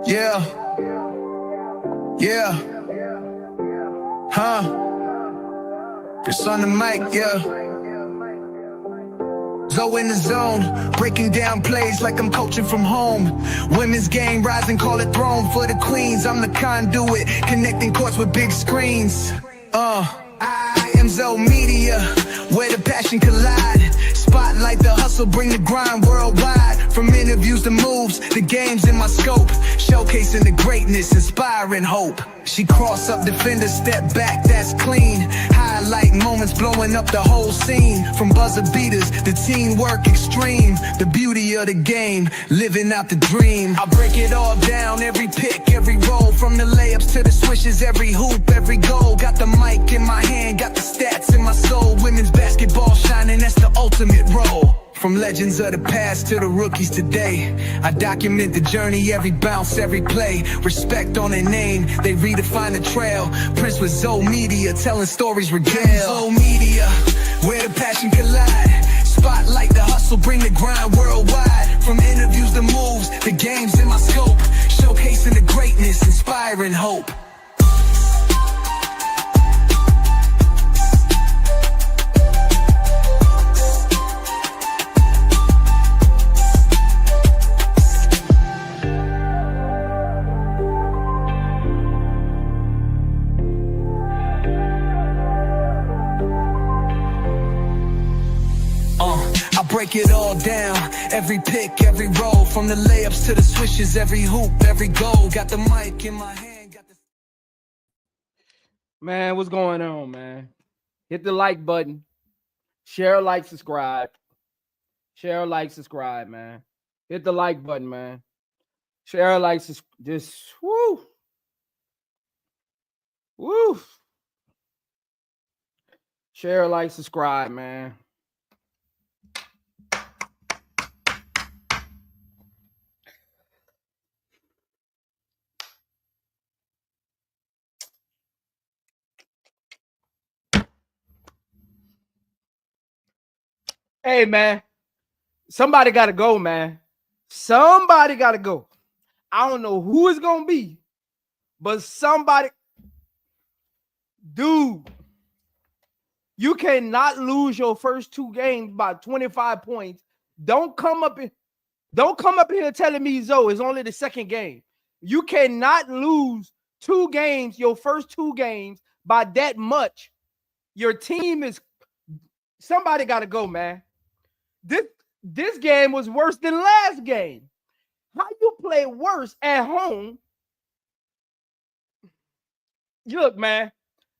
Yeah. Yeah. Huh. It's on the mic, yeah. Zo in the zone, breaking down plays like I'm coaching from home. Women's game, rise and call it throne for the queens. I'm the conduit, connecting courts with big screens. iamzomedia, where the passion collide. Spotlight the hustle, bring the grind worldwide. From interviews to moves, the game's in my scope. Showcasing the greatness, inspiring hope. She cross up defenders, step back, that's clean. Highlight moments, blowing up the whole scene. From buzzer beaters, the teamwork extreme. The beauty of the game, living out the dream. I break it all down, every pick, every roll. From the layups to the swishes, every hoop, every goal. Got the mic in my hand, got the stats in my soul. Women's basketball shining, that's the ultimate role. From legends of the past to the rookies today, I document the journey, every bounce, every play. Respect on their name, they redefine the trail. Prince with Zo Media, telling stories regale. Zo Media, where the passion collide. Spotlight the hustle, bring the grind worldwide. From interviews to moves, the game's in my scope. Showcasing the greatness, inspiring hope. Break it all down, every pick, every roll. From the layups to the swishes, every hoop, every goal. Got the mic in my hand, got the... Man, what's going on, man? Hit the like button. Share, like, subscribe. Share, like, subscribe, man. Hit the like button, man. Share, like, just woo. Woo. Share, like, subscribe, man. Hey, man, somebody got to go, man. Somebody got to go. I don't know who it's going to be, but somebody. Dude, you cannot lose your first two games by 25 points. Don't come up here telling me, Zo, it's only the second game. You cannot lose two games, your first two games, by that much. Your team is. Somebody got to go, man. This game was worse than last game. How you play worse at home? Look, man,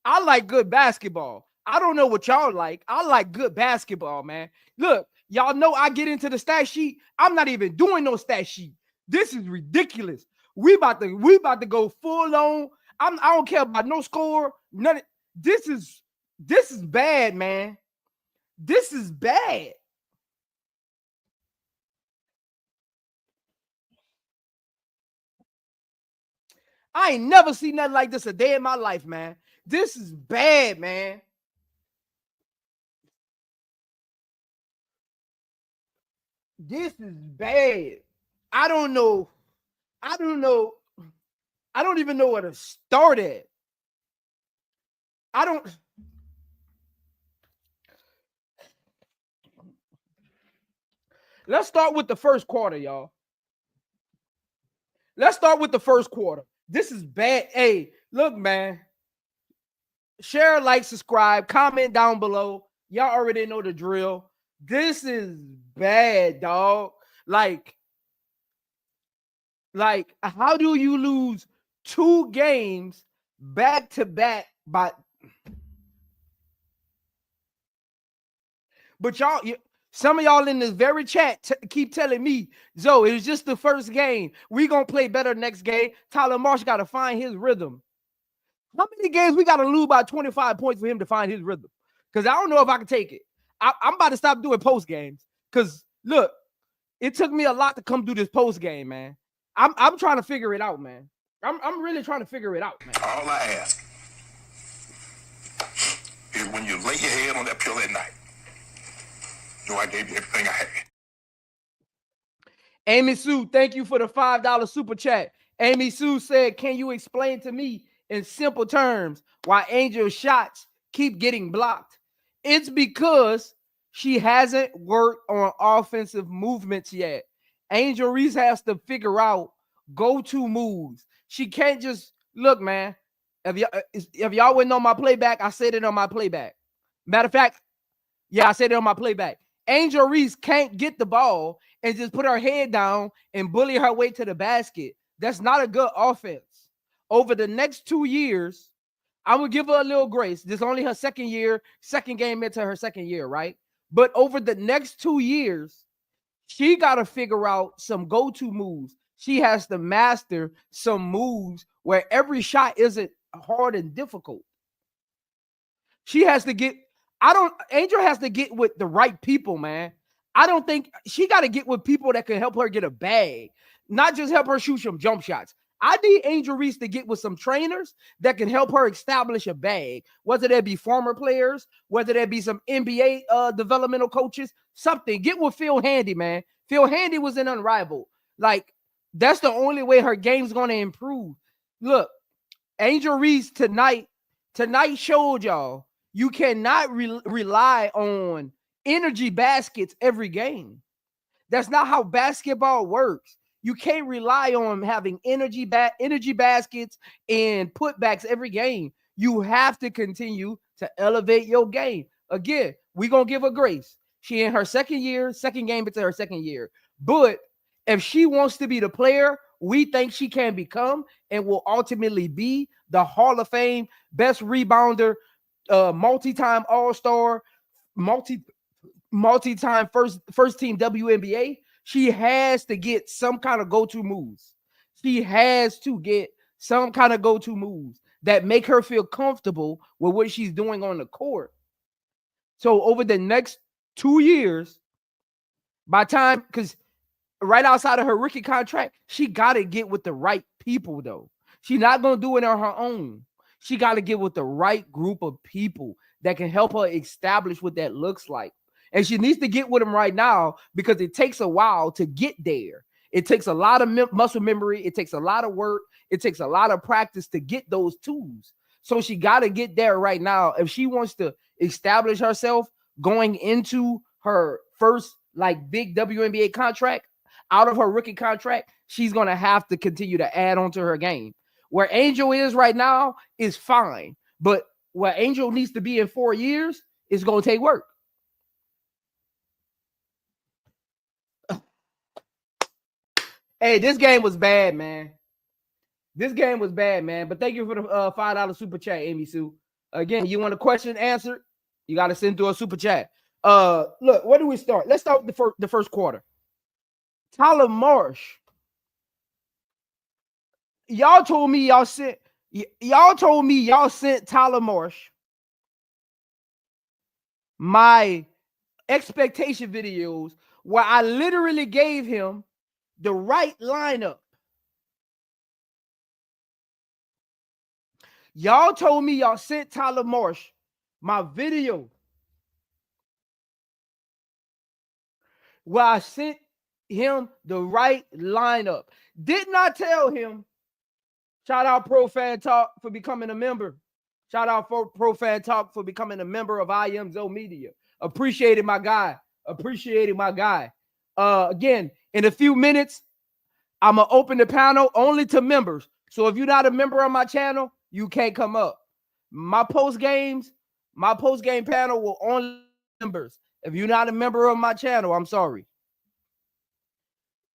I like good basketball. I don't know what y'all like. I like good basketball, man. Look, y'all know I get into the stat sheet. I'm not even doing no stat sheet. This is ridiculous. We about to go full on. I don't care about no score. None of, this is bad, man. This is bad. I ain't never seen nothing like this a day in my life, man. This is bad, man. This is bad. I don't know. I don't even know where to start at. Let's start with the first quarter, y'all. Let's start with the first quarter. This is bad. Hey, look, man. Share, like, subscribe, comment down below. Y'all already know the drill. This is bad, dog. Like, how do you lose two games back to back by? But y'all, some of y'all in this very chat keep telling me, Zo, it was just the first game. We gonna play better next game. Tylermarsh got to find his rhythm. How many games we got to lose by 25 points for him to find his rhythm? Because I don't know if I can take it. I'm about to stop doing post games. Because look, it took me a lot to come do this post game, man. I'm trying to figure it out, man. I'm really trying to figure it out, man. All I ask is when you lay your head on that pillow at night, know I gave you everything I had. Amy Sue, thank you for the $5 super chat. Amy Sue said, can you explain to me in simple terms why Angel's shots keep getting blocked? It's because she hasn't worked on offensive movements yet. Angel Reese has to figure out go-to moves. She can't just look, man. If y'all wouldn't know my playback, I said it on my playback. Matter of fact, yeah, I said it on my playback. Angel Reese can't get the ball and just put her head down and bully her way to the basket. That's not a good offense. Over the next 2 years, I would give her a little grace. This is only her second year, second game into her second year, right? But over the next 2 years, she got to figure out some go-to moves. She has to master some moves where every shot isn't hard and difficult. She has to get, Angel has to get with the right people, man. I don't think she got to get with people that can help her get a bag, not just help her shoot some jump shots. I need Angel Reese to get with some trainers that can help her establish a bag, whether that be former players, whether that be some NBA developmental coaches, something. Get with Phil Handy, man. Phil Handy was an unrivaled. Like, that's the only way her game's going to improve. Look, Angel Reese tonight showed y'all you cannot rely on energy baskets every game. That's not how basketball works. You can't rely on having energy baskets and putbacks every game. You have to continue to elevate your game. Again, we're going to give her grace. She in her second game into her second year. But if she wants to be the player we think she can become and will ultimately be the Hall of Fame best rebounder, multi-time All-Star, multi-time first team WNBA, she has to get some kind of go-to moves. She has to get some kind of go-to moves that make her feel comfortable with what she's doing on the court. So over the next 2 years, by time, because right outside of her rookie contract, she got to get with the right people, though. She's not going to do it on her own. She got to get with the right group of people that can help her establish what that looks like. And she needs to get with them right now because it takes a while to get there. It takes a lot of muscle memory. It takes a lot of work. It takes a lot of practice to get those tools. So she got to get there right now. If she wants to establish herself going into her first big WNBA contract out of her rookie contract, she's going to have to continue to add on to her game. Where Angel is right now is fine. But where Angel needs to be in 4 years is going to take work. Hey, this game was bad, man. This game was bad, man. But thank you for the $5 super chat, Amy Sue. Again, you want a question answered? You got to send through a super chat. Look, where do we start? Let's start with the first quarter. Tylermarsh. Y'all told me y'all sent Tylermarsh my expectation videos where I literally gave him the right lineup. Y'all told me y'all sent Tylermarsh my video where I sent him the right lineup. Did not tell him, shout out Pro Fan Talk for becoming a member. Shout out for Pro Fan Talk for becoming a member of iamzomedia. Appreciated my guy. Again, in a few minutes, I'm going to open the panel only to members. So if you're not a member on my channel, you can't come up. My post game panel will only members. If you're not a member of my channel, I'm sorry.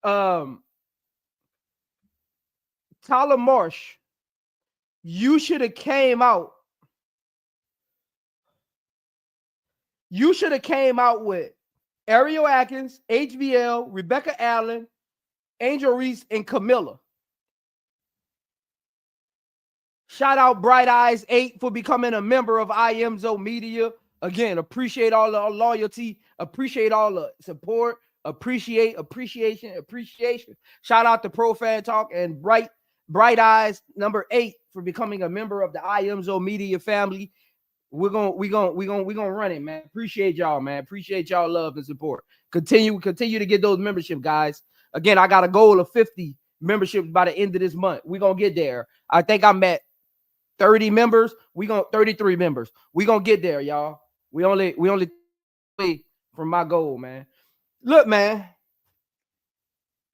Tylermarsh, you should have came out. You should have came out with Ariel Atkins, HVL, Rebecca Allen, Angel Reese, and Camilla. Shout out Bright Eyes 8 for becoming a member of iamzomedia. Again, appreciate all the loyalty. Appreciate all the support. Appreciation. Shout out to Pro Fan Talk and Bright Eyes number 8 for becoming a member of the iamzomedia family. We're gonna run it, man. Appreciate y'all, man. Appreciate y'all love and support. Continue to get those membership, guys. Again, I got a goal of 50 memberships by the end of this month. We're gonna get there. I think I'm at 30 members. 33 members. We're gonna get there, y'all. We only from my goal, man. Look, man.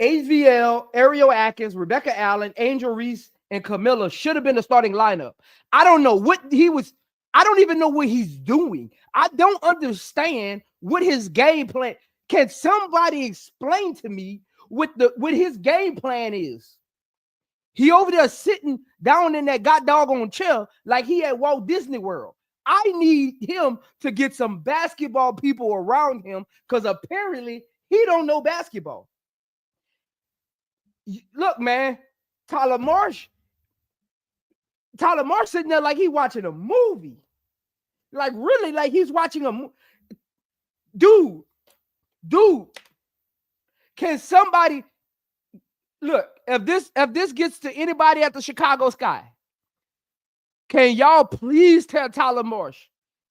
HVL, Ariel Atkins, Rebecca Allen, Angel Reese, and Camilla should have been the starting lineup. I don't know what he was. I don't even know what he's doing. I don't understand what his game plan. Can somebody explain to me what his game plan is? He over there sitting down in that doggone chair like he at Walt Disney World. I need him to get some basketball people around him because apparently he don't know basketball. Look, man, Tylermarsh sitting there like he watching a movie. Like really, like he's watching a movie. Dude, can somebody look, if this gets to anybody at the Chicago Sky, can y'all please tell Tylermarsh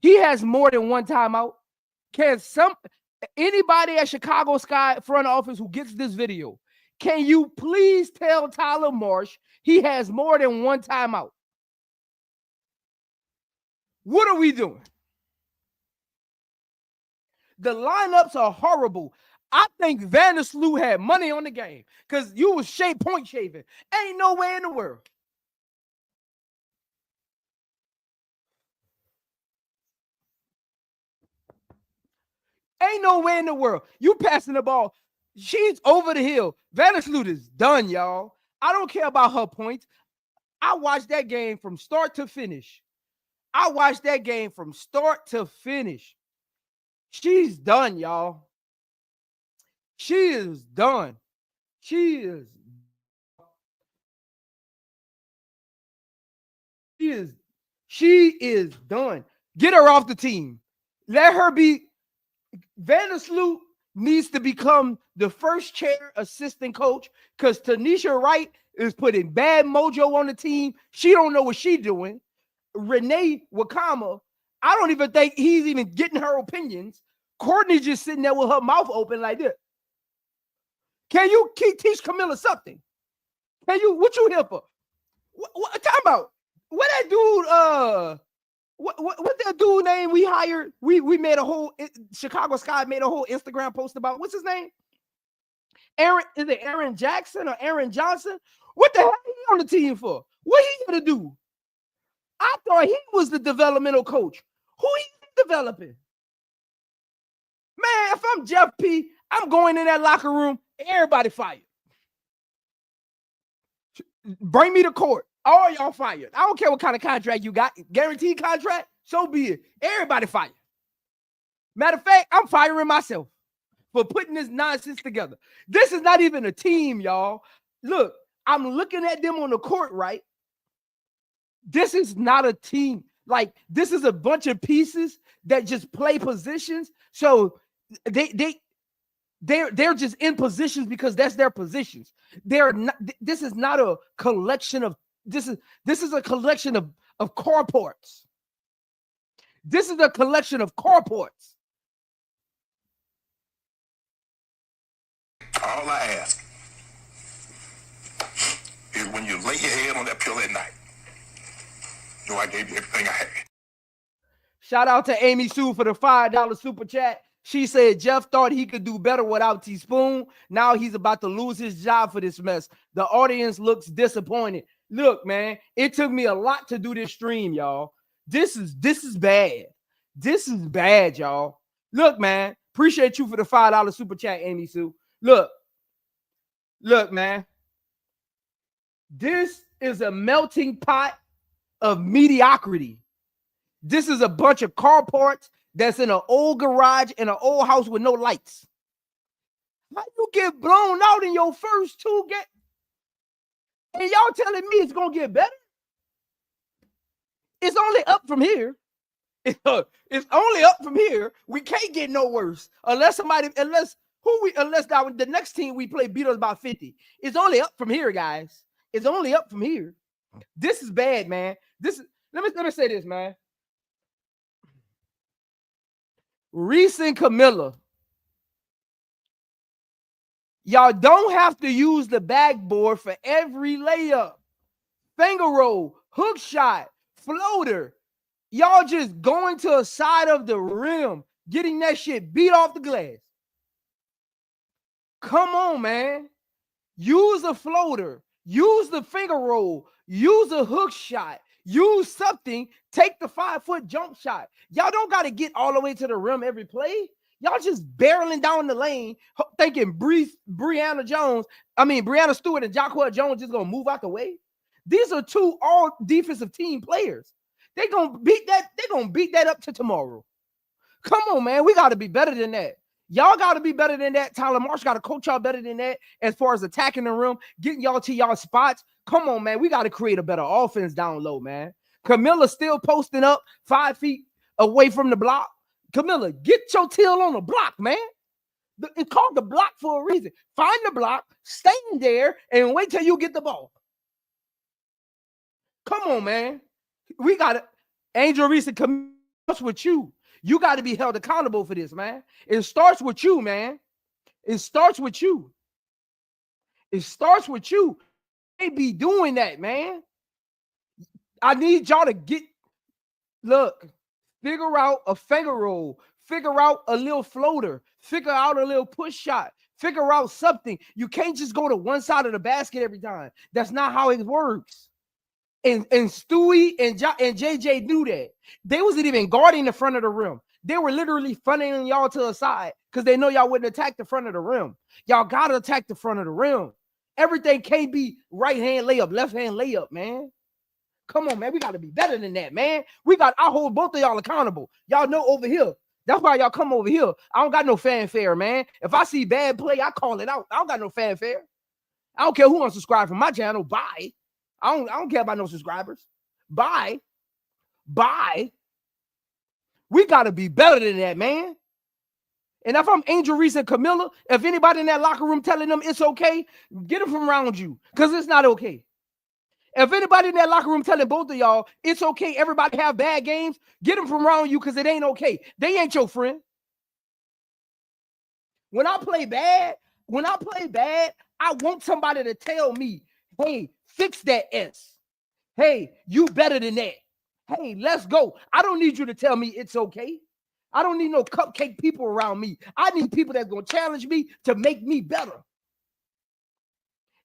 he has more than one timeout? Can anybody at Chicago Sky front office who gets this video, can you please tell Tylermarsh he has more than one timeout? What are we doing? The lineups are horrible. I think Vandersloot had money on the game because you was point shaving. Ain't no way in the world. Ain't no way in the world. You passing the ball. She's over the hill. Vandersloot is done, y'all. I don't care about her points. I watched that game from start to finish. She's done, y'all. She is done. She is done. Get her off the team. Let her be. Vandersloot needs to become the first chair assistant coach because Tanisha Wright is putting bad mojo on the team. She don't know what she's doing. Renee Wakama, I don't even think he's even getting her opinions. Courtney just sitting there with her mouth open like this. Can you teach Camilla something? What you here for? What time about? What that dude, what that dude name we hired? We made a whole, Chicago Sky made a whole Instagram post about, what's his name? Is it Aaron Jackson or Aaron Johnson? What the hell he on the team for? What he gonna do? I thought he was the developmental coach. Who he developing? Man, if I'm Jeff P., I'm going in that locker room, everybody fired. Bring me to court. All y'all fired. I don't care what kind of contract you got. Guaranteed contract, so be it. Everybody fired. Matter of fact, I'm firing myself for putting this nonsense together. This is not even a team, y'all. Look, I'm looking at them on the court, right? This is not a team. Like, this is a bunch of pieces that just play positions. So they're just in positions because that's their positions. They're not. This is not a collection of. This is a collection of core ports. This is a collection of core ports. All I ask is when you lay your head on that pillow at night, know I gave you everything I had. Shout out to Amy Sue for the $5 super chat. She said Jeff thought he could do better without Teaspoon. Now he's about to lose his job for this mess. The audience looks disappointed. Look, man, it took me a lot to do this stream, y'all. This is bad. This is bad, y'all. Look, man, appreciate you for the $5 super chat, Amy Sue. Look, man. This is a melting pot of mediocrity. This is a bunch of carports that's in an old garage in an old house with no lights. How you get blown out in your first two games? And y'all telling me it's gonna get better? It's only up from here. It's only up from here. We can't get no worse unless the next team we play beat us by 50. It's only up from here, guys. It's only up from here. This is bad, man. Let me say this, man. Reese and Camilla Y'all don't have to use the backboard for every layup, finger roll, hook shot, floater. Y'all just going to a side of the rim, getting that shit beat off the glass. Come on, man. Use a floater. Use the finger roll. Use a hook shot. Use something. Take the 5-foot jump shot. Y'all don't got to get all the way to the rim every play. Y'all just barreling down the lane, thinking Breanna Stewart and Jacquel Jones just gonna move out the way. These are two all defensive team players. They're gonna beat that up to tomorrow. Come on, man. We got to be better than that. Y'all got to be better than that. Tyler Marsh got to coach y'all better than that as far as attacking the rim, getting y'all to y'all spots. Come on, man. We got to create a better offense down low, man. Kamilla still posting up 5 feet away from the block. Kamilla, get your tail on the block, man. It's called the block for a reason. Find the block, stay in there, and wait till you get the ball. Come on, man. We got to, Angel Reese and Kamilla, with you. You got to be held accountable for this, man. It starts with you, man. It starts with you. It starts with you. They be doing that, man. I need y'all to figure out a finger roll, figure out a little floater, figure out a little push shot, figure out something. You can't just go to one side of the basket every time. That's not how it works. And Stewie and JJ knew that. They wasn't even guarding the front of the rim. They were literally funneling y'all to the side because they know y'all wouldn't attack the front of the rim. Y'all got to attack the front of the rim. Everything can't be right-hand layup, left-hand layup, man. Come on, man. We got to be better than that, man. I hold both of y'all accountable. Y'all know over here. That's why y'all come over here. I don't got no fanfare, man. If I see bad play, I call it out. I don't got no fanfare. I don't care who unsubscribe from my channel. Bye. I don't care about no subscribers. Bye. We got to be better than that, man. And if I'm Angel Reese and Kamilla, if anybody in that locker room telling them it's okay, get them from around you because it's not okay. If anybody in that locker room telling both of y'all it's okay, everybody have bad games, get them from around you because it ain't okay. They ain't your friend. When I play bad, I want somebody to tell me, hey, fix that S. Hey, you better than that. Hey, let's go. I don't need you to tell me it's okay. I don't need no cupcake people around me. I need people that's going to challenge me to make me better.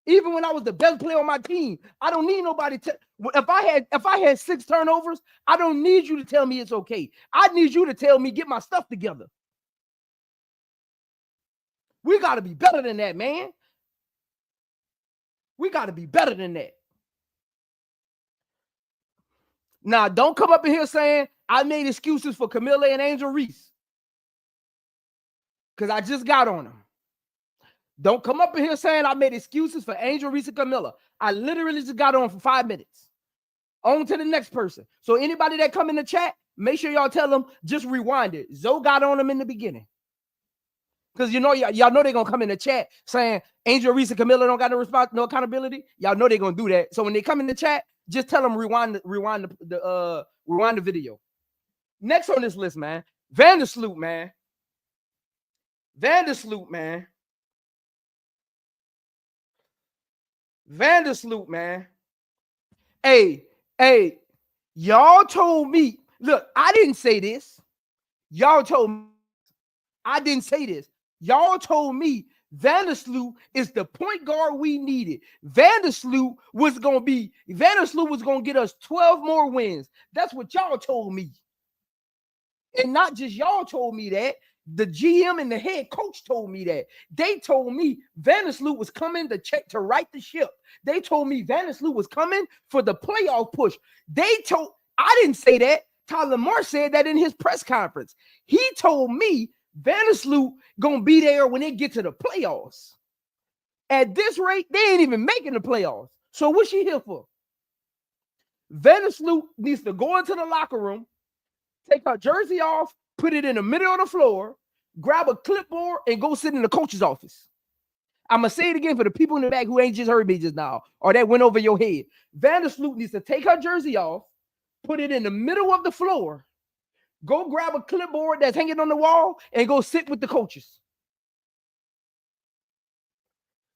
Even when I was the best player on my team, I don't need nobody to. If I had 6 turnovers, I don't need you to tell me it's okay. I need you to tell me get my stuff together. We got to be better than that, man. We got to be better than that. Now, don't come up in here saying I made excuses for Kamilla and Angel Reese because I just got on them. Don't come up in here saying I made excuses for Angel Reese and Kamilla. I literally just got on for 5 minutes. On to the next person. So anybody that come in the chat, make sure y'all tell them just rewind it. Zoe got on them in the beginning. Because you know, y'all know they're going to come in the chat saying Angel Reese and Kamilla don't got no accountability. Y'all know they're going to do that. So when they come in the chat, just tell them rewind the video. Next on this list, man, Vandersloot, man. Vandersloot, man. Hey, y'all told me, look, I didn't say this. Y'all told me, I didn't say this. Y'all told me Vandersloot is the point guard we needed. Vandersloot was going to get us 12 more wins. That's what y'all told me. And not just y'all told me that. The GM and the head coach told me that. They told me Vandersloot was coming to right the ship. They told me Vandersloot was coming for the playoff push. I didn't say that. Tyler Marsh said that in his press conference. He told me Vandersloot gonna be there when they get to the playoffs. At this rate, they ain't even making the playoffs. So what's she here for? Vandersloot needs to go into the locker room, take her jersey off, put it in the middle of the floor, grab a clipboard, and go sit in the coach's office. I'm going to say it again for the people in the back who ain't just heard me just now or that went over your head. Vandersloot needs to take her jersey off, put it in the middle of the floor, go grab a clipboard that's hanging on the wall, and go sit with the coaches.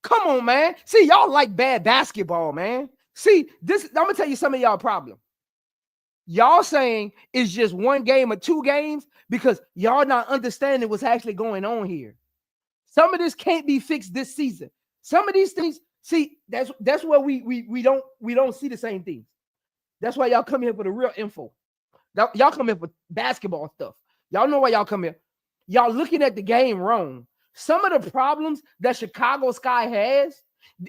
Come on, man. See, y'all like bad basketball, man. See, this, I'm gonna tell you some of y'all problem. Y'all saying it's just one game or two games because y'all not understanding what's actually going on here. Some of this can't be fixed this season. Some of these things, see, that's where we don't see the same things. That's why y'all come here for the real info. Y'all come here for basketball stuff. Y'all know why y'all come here. Y'all looking at the game wrong. Some of the problems that Chicago Sky has,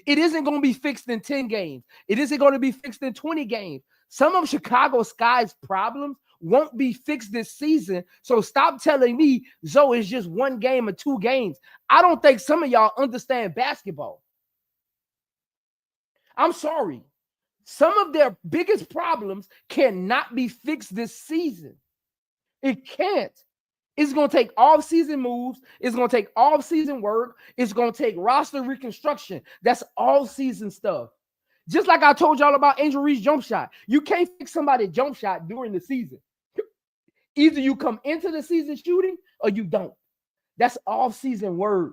it isn't going to be fixed in 10 games. It isn't going to be fixed in 20 games. Some of Chicago Sky's problems won't be fixed this season. So stop telling me, Zoe, it's just one game or two games. I don't think some of y'all understand basketball. I'm sorry. Some of their biggest problems cannot be fixed this season. It can't. It's going to take off-season moves. It's going to take off-season work. It's going to take roster reconstruction. That's all-season stuff. Just like I told y'all about Angel Reese jump shot. You can't fix somebody's jump shot during the season. Either you come into the season shooting or you don't. That's off-season work.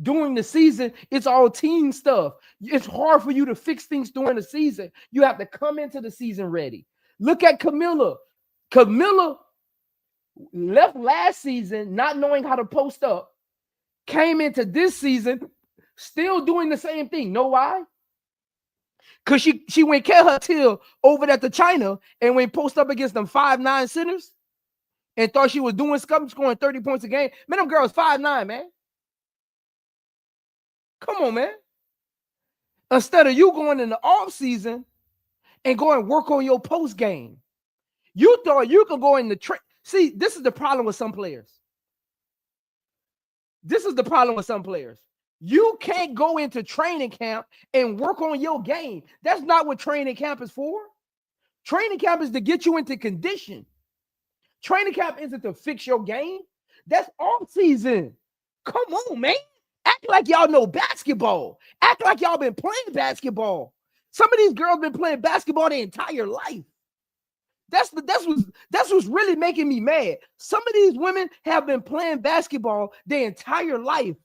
During the season, it's all team stuff. It's hard for you to fix things during the season. You have to come into the season ready. Look at Camilla. Camilla left last season not knowing how to post up, came into this season still doing the same thing. Know why? Because she went carry her tail over at the China and went post up against them 5'9" centers and thought she was doing something, scoring 30 points a game. Man, them girls 5'9", man. Come on, man. Instead of you going in the off season and go and work on your post game, you thought you could go in the See, this is the problem with some players. This is the problem with some players. You can't go into training camp and work on your game. That's not what training camp is for. Training camp is to get you into condition. Training camp isn't to fix your game. That's off season. Come on, man. Act like y'all know basketball. Act like y'all been playing basketball. Some of these girls been playing basketball their entire life. That's what's really making me mad. Some of these women have been playing basketball their entire life.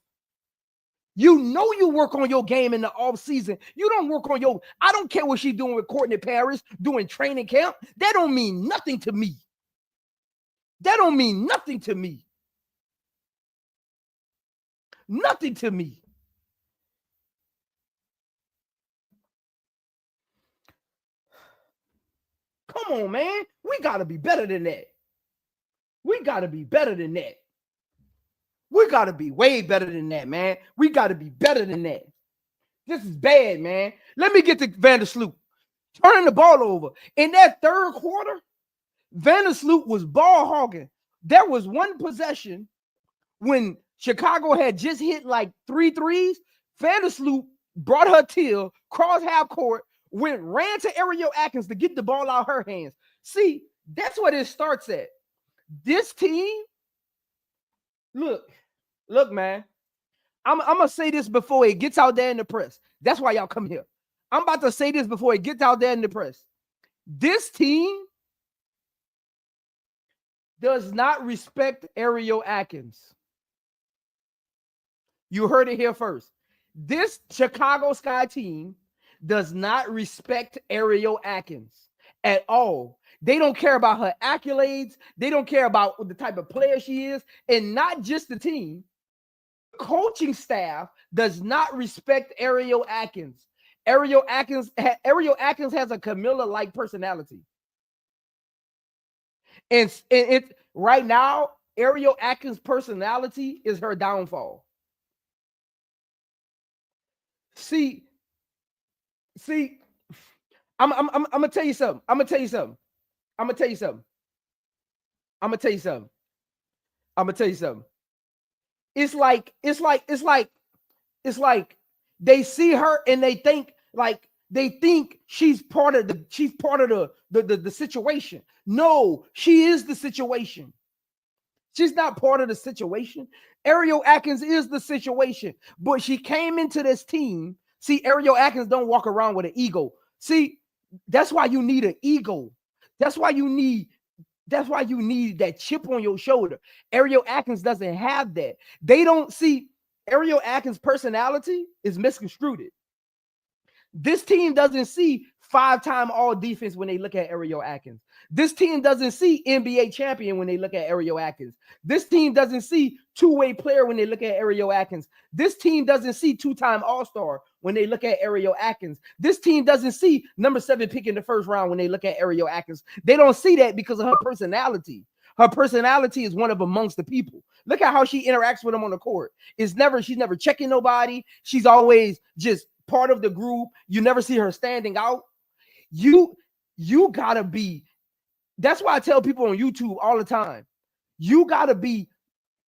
You know you work on your game in the off season. You don't work on your. I don't care what she's doing with Courtney Paris doing training camp. That don't mean nothing to me. That don't mean nothing to me. Nothing to me. Come on, man. We got to be better than that. We got to be better than that. We got to be way better than that, man. We got to be better than that. This is bad, man. Let me get to Vandersloot. Turning the ball over. In that third quarter, Vandersloot was ball hogging. There was one possession when Chicago had just hit like 3 threes. Vandersloot brought her tail, crossed half court, ran to Ariel Atkins to get the ball out of her hands. See, that's what it starts at. This team, look, man. I'm going to say this before it gets out there in the press. That's why y'all come here. I'm about to say this before it gets out there in the press. This team does not respect Ariel Atkins. You heard it here first. This Chicago Sky team does not respect Ariel Atkins at all. They don't care about her accolades. They don't care about the type of player she is. And not just the team. The coaching staff does not respect Ariel Atkins. Ariel Atkins has a Camilla-like personality. And it right now, Ariel Atkins' personality is her downfall. See, I'm gonna tell you something. I'm gonna tell you something. It's like they see her and they think she's part of the situation. No, she is the situation. She's not part of the situation. Ariel Atkins is the situation, but she came into this team. See, Ariel Atkins don't walk around with an ego. See, that's why you need an ego. That's why you need that chip on your shoulder. Ariel Atkins doesn't have that. They don't see Ariel Atkins' personality is misconstrued. This team doesn't see 5-time all defense when they look at Ariel Atkins. This team doesn't see NBA champion when they look at Ariel Atkins. This team doesn't see two-way player when they look at Ariel Atkins. This team doesn't see 2-time all-star when they look at Ariel Atkins. This team doesn't see number 7 pick in the first round when they look at Ariel Atkins. They don't see that because of her personality. Her personality is one of amongst the people. Look at how she interacts with them on the court. She's never checking nobody. She's always just part of the group. You never see her standing out. You gotta be. That's why I tell people on YouTube all the time, you gotta be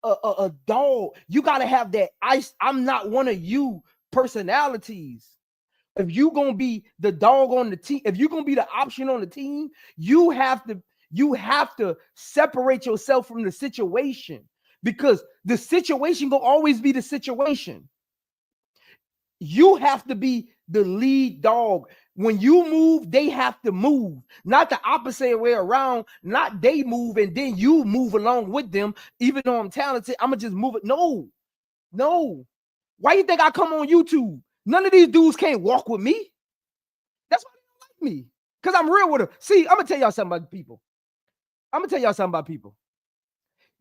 a dog. You gotta have that I'm not one of you personalities. If you gonna be the dog on the team, if you're gonna be the option on the team, you have to separate yourself from the situation, because the situation will always be the situation. You have to be the lead dog. When you move, they have to move, not the opposite way around. Not they move and then you move along with them. Even though I'm talented, I'm gonna just move it. No. Why you think I come on YouTube? None of these dudes can't walk with me. That's why they don't like me, because I'm real with them. See, I'm gonna tell y'all something about people.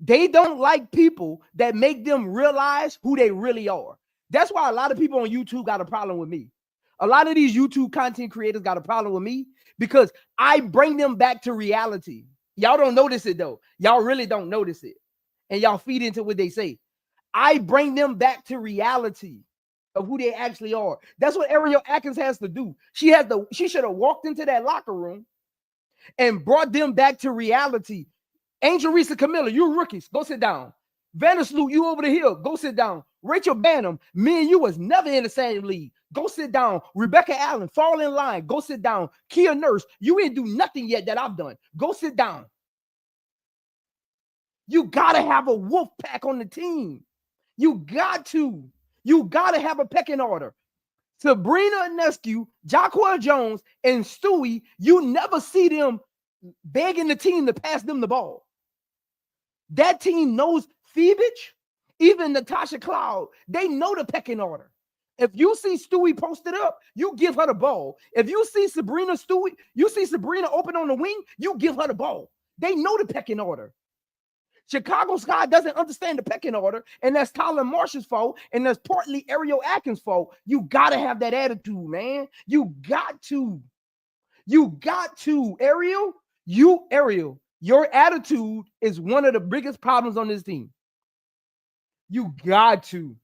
They don't like people that make them realize who they really are. That's why a lot of people on YouTube got a problem with me. A lot of these YouTube content creators got a problem with me because I bring them back to reality. Y'all don't notice it though. Y'all really don't notice it. And y'all feed into what they say. I bring them back to reality of who they actually are. That's what Ariel Atkins has to do. She should have walked into that locker room and brought them back to reality. Angel Reese and Camilla, you rookies, go sit down. Vandersloot, you over the hill, go sit down. Rachel Banham, me and you was never in the same league. Go sit down. Rebecca Allen, fall in line. Go sit down. Kia Nurse, you ain't do nothing yet that I've done. Go sit down. You got to have a wolf pack on the team. You got to have a pecking order. Breanna Stewart, Jaquel Jones, and Stewie, you never see them begging the team to pass them the ball. That team knows Phoebich, even Natasha Cloud, they know the pecking order. If you see Stewie posted up, you give her the ball. If you see Sabrina open on the wing, you give her the ball. They know the pecking order. Chicago Sky doesn't understand the pecking order, and that's tylermarsh's fault, and that's partly Ariel Atkins' fault. You got to have that attitude, man. You got to. Ariel, your attitude is one of the biggest problems on this team. You got to.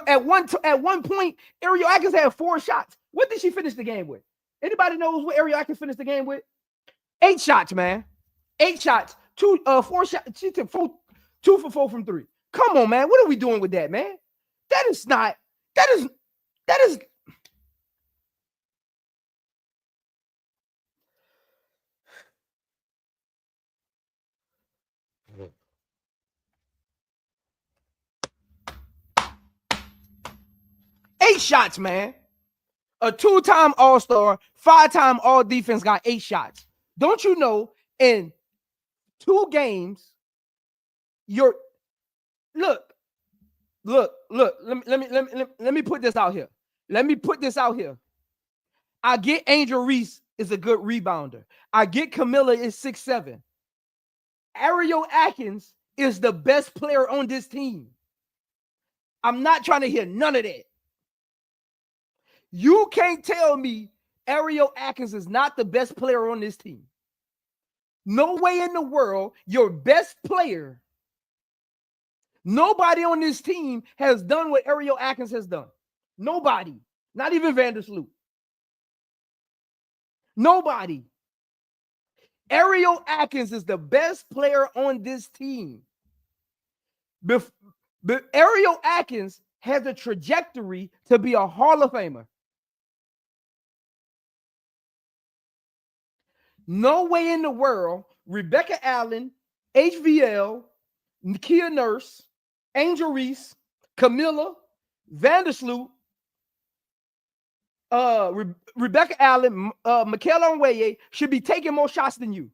At one point, Ariel Atkins had 4 shots. What did she finish the game with? Anybody knows what Ariel Atkins finished the game with? 8 shots, man. 8 shots. 4 shots. She took 2 for 4 from 3. Come on, man. What are we doing with that, man? That is 8 shots, man. A 2-time all-star, 5-time all-defense got 8 shots. Don't you know in 2 games, look, let me put this out here. I get Angel Reese is a good rebounder. I get Camilla is 6'7". Ariel Atkins is the best player on this team. I'm not trying to hear none of that. You can't tell me Ariel Atkins is not the best player on this team. No way in the world, your best player. Nobody on this team has done what Ariel Atkins has done. Nobody. Not even Vandersloot. Nobody. Ariel Atkins is the best player on this team. But Ariel Atkins has a trajectory to be a Hall of Famer. No way in the world, Rebecca Allen, HVL, Kia Nurse, Angel Reese, Camilla, Vandersloot, Rebecca Allen, Michaela Onweye should be taking more shots than you.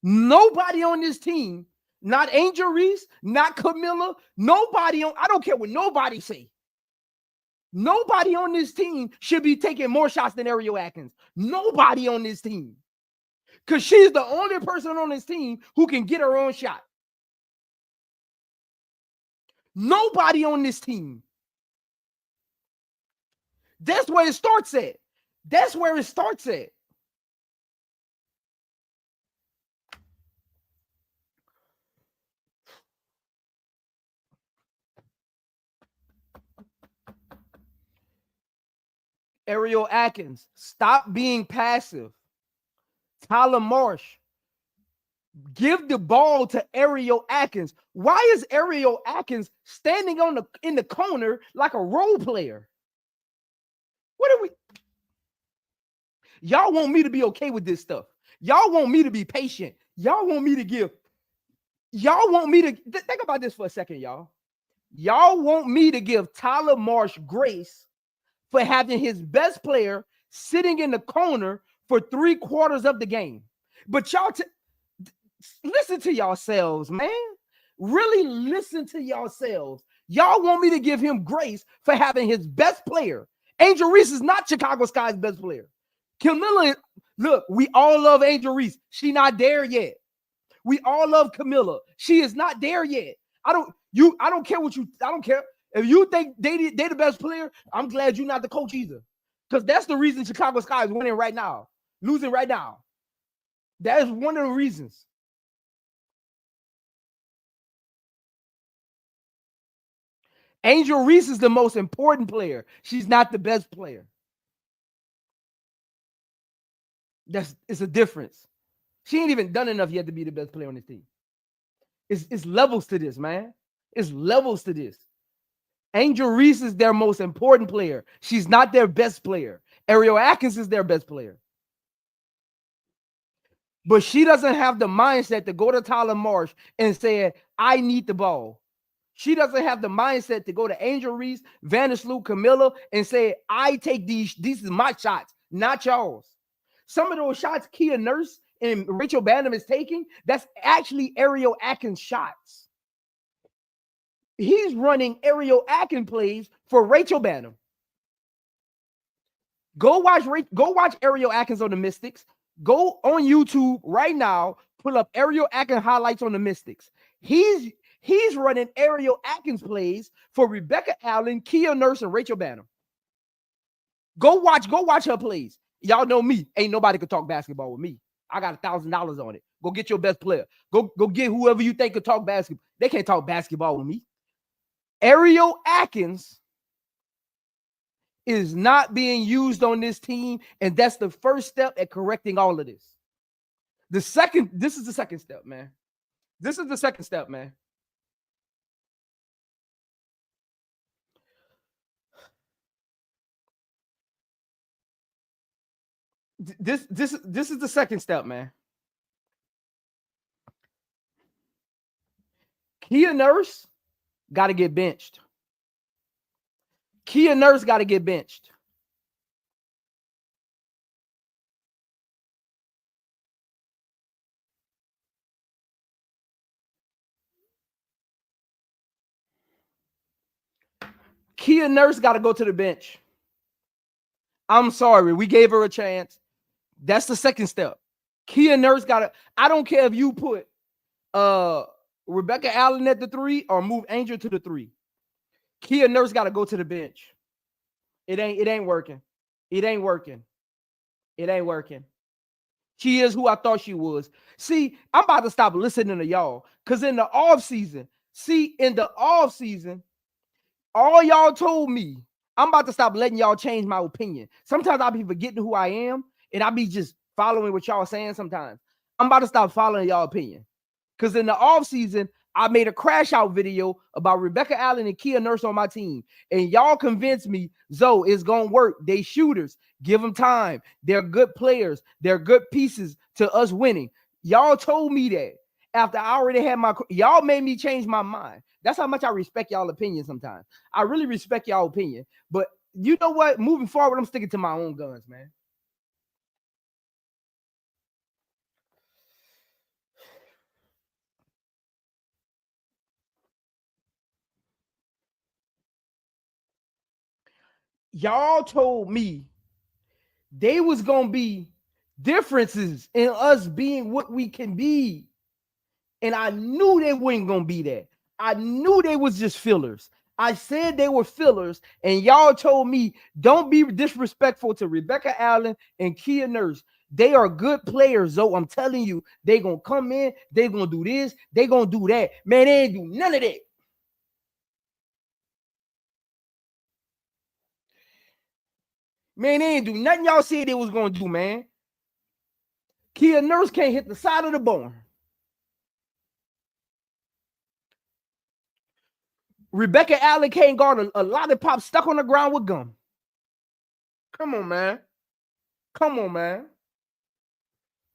Nobody on this team Not Angel Reese, not Camilla. Nobody on, I don't care what nobody say. Nobody on this team should be taking more shots than Ariel Atkins. Nobody on this team. Because she's the only person on this team who can get her own shot. Nobody on this team. That's where it starts at. That's where it starts at. Ariel Atkins, stop being passive. Tylermarsh, give the ball to Ariel Atkins. Why is Ariel Atkins standing in the corner like a role player? What are we? Y'all want me to be okay with this stuff. Y'all want me to be patient. Y'all want me to give. Y'all want me to think about this for a second, y'all. Y'all want me to give Tylermarsh grace for having his best player sitting in the corner for 3/4 of the game. But y'all listen to yourselves, man. Really listen to yourselves. Y'all want me to give him grace for having his best player. Angel Reese is not Chicago Sky's best player. Camilla, look, we all love Angel Reese. She not there yet. We all love Camilla. She is not there yet. I don't care what you, I don't care. If you think they the best player, I'm glad you're not the coach either. Because that's the reason Chicago Sky is winning right now. Losing right now. That is one of the reasons. Angel Reese is the most important player. She's not the best player. It's a difference. She ain't even done enough yet to be the best player on this team. It's levels to this, man. It's levels to this. Angel Reese is their most important player. She's not their best player. Ariel Atkins is their best player. But she doesn't have the mindset to go to Tylermarsh and say, I need the ball. She doesn't have the mindset to go to Angel Reese, Vandersloot, Camilla, and say, I take these are my shots, not y'all's. Some of those shots Kia Nurse and Rachel Banham is taking, that's actually Ariel Atkins shots. He's running Ariel Atkins plays for Rachel Banham. Go watch Ariel Atkins on the Mystics. Go on YouTube right now, pull up Ariel Atkins highlights on the Mystics. He's running Ariel Atkins plays for Rebecca Allen, Kia Nurse, and Rachel Banham. Go watch her plays. Y'all know me. Ain't nobody could talk basketball with me. I got $1,000 on it. Go get your best player. Go get whoever you think could talk basketball. They can't talk basketball with me. Ariel Atkins is not being used on this team, and that's the first step at correcting all of this. This is the second step, man. This is the second step, man. This is the second step, man. Kia Nurse got to get benched. Kia Nurse got to get benched. Kia Nurse got to go to the bench. I'm sorry. We gave her a chance. That's the second step. Kia Nurse got to, I don't care if you put Rebecca Allen at the 3 or move Angel to the 3. Kia Nurse got to go to the bench. It ain't working. It ain't working. It ain't working. She is who I thought she was. See, I'm about to stop listening to y'all. Because in the offseason, all y'all told me, I'm about to stop letting y'all change my opinion. Sometimes I'll be forgetting who I am, and I'll be just following what y'all saying sometimes. I'm about to stop following y'all opinion. Because in the offseason, I made a crash out video about Rebecca Allen and Kia Nurse on my team. And y'all convinced me, Zoe, it's going to work. They shooters. Give them time. They're good players. They're good pieces to us winning. Y'all told me that after I already had y'all made me change my mind. That's how much I respect y'all opinion sometimes. I really respect y'all opinion. But you know what? Moving forward, I'm sticking to my own guns, man. y'all told me they was gonna be differences in us being what we can be. And I knew they weren't gonna be that. I knew they was just fillers. I said they were fillers, and y'all told me don't be disrespectful to Rebecca Allen and Kia Nurse. They are good players, though. I'm telling you, they gonna come in, they gonna do this, they gonna do that. Man, they ain't do none of that. Man, they ain't do nothing y'all said they was gonna do, man. Kia Nurse can't hit the side of the barn. Rebecca Allen can't guard a lollipop stuck on the ground with gum. Come on, man. Come on, man.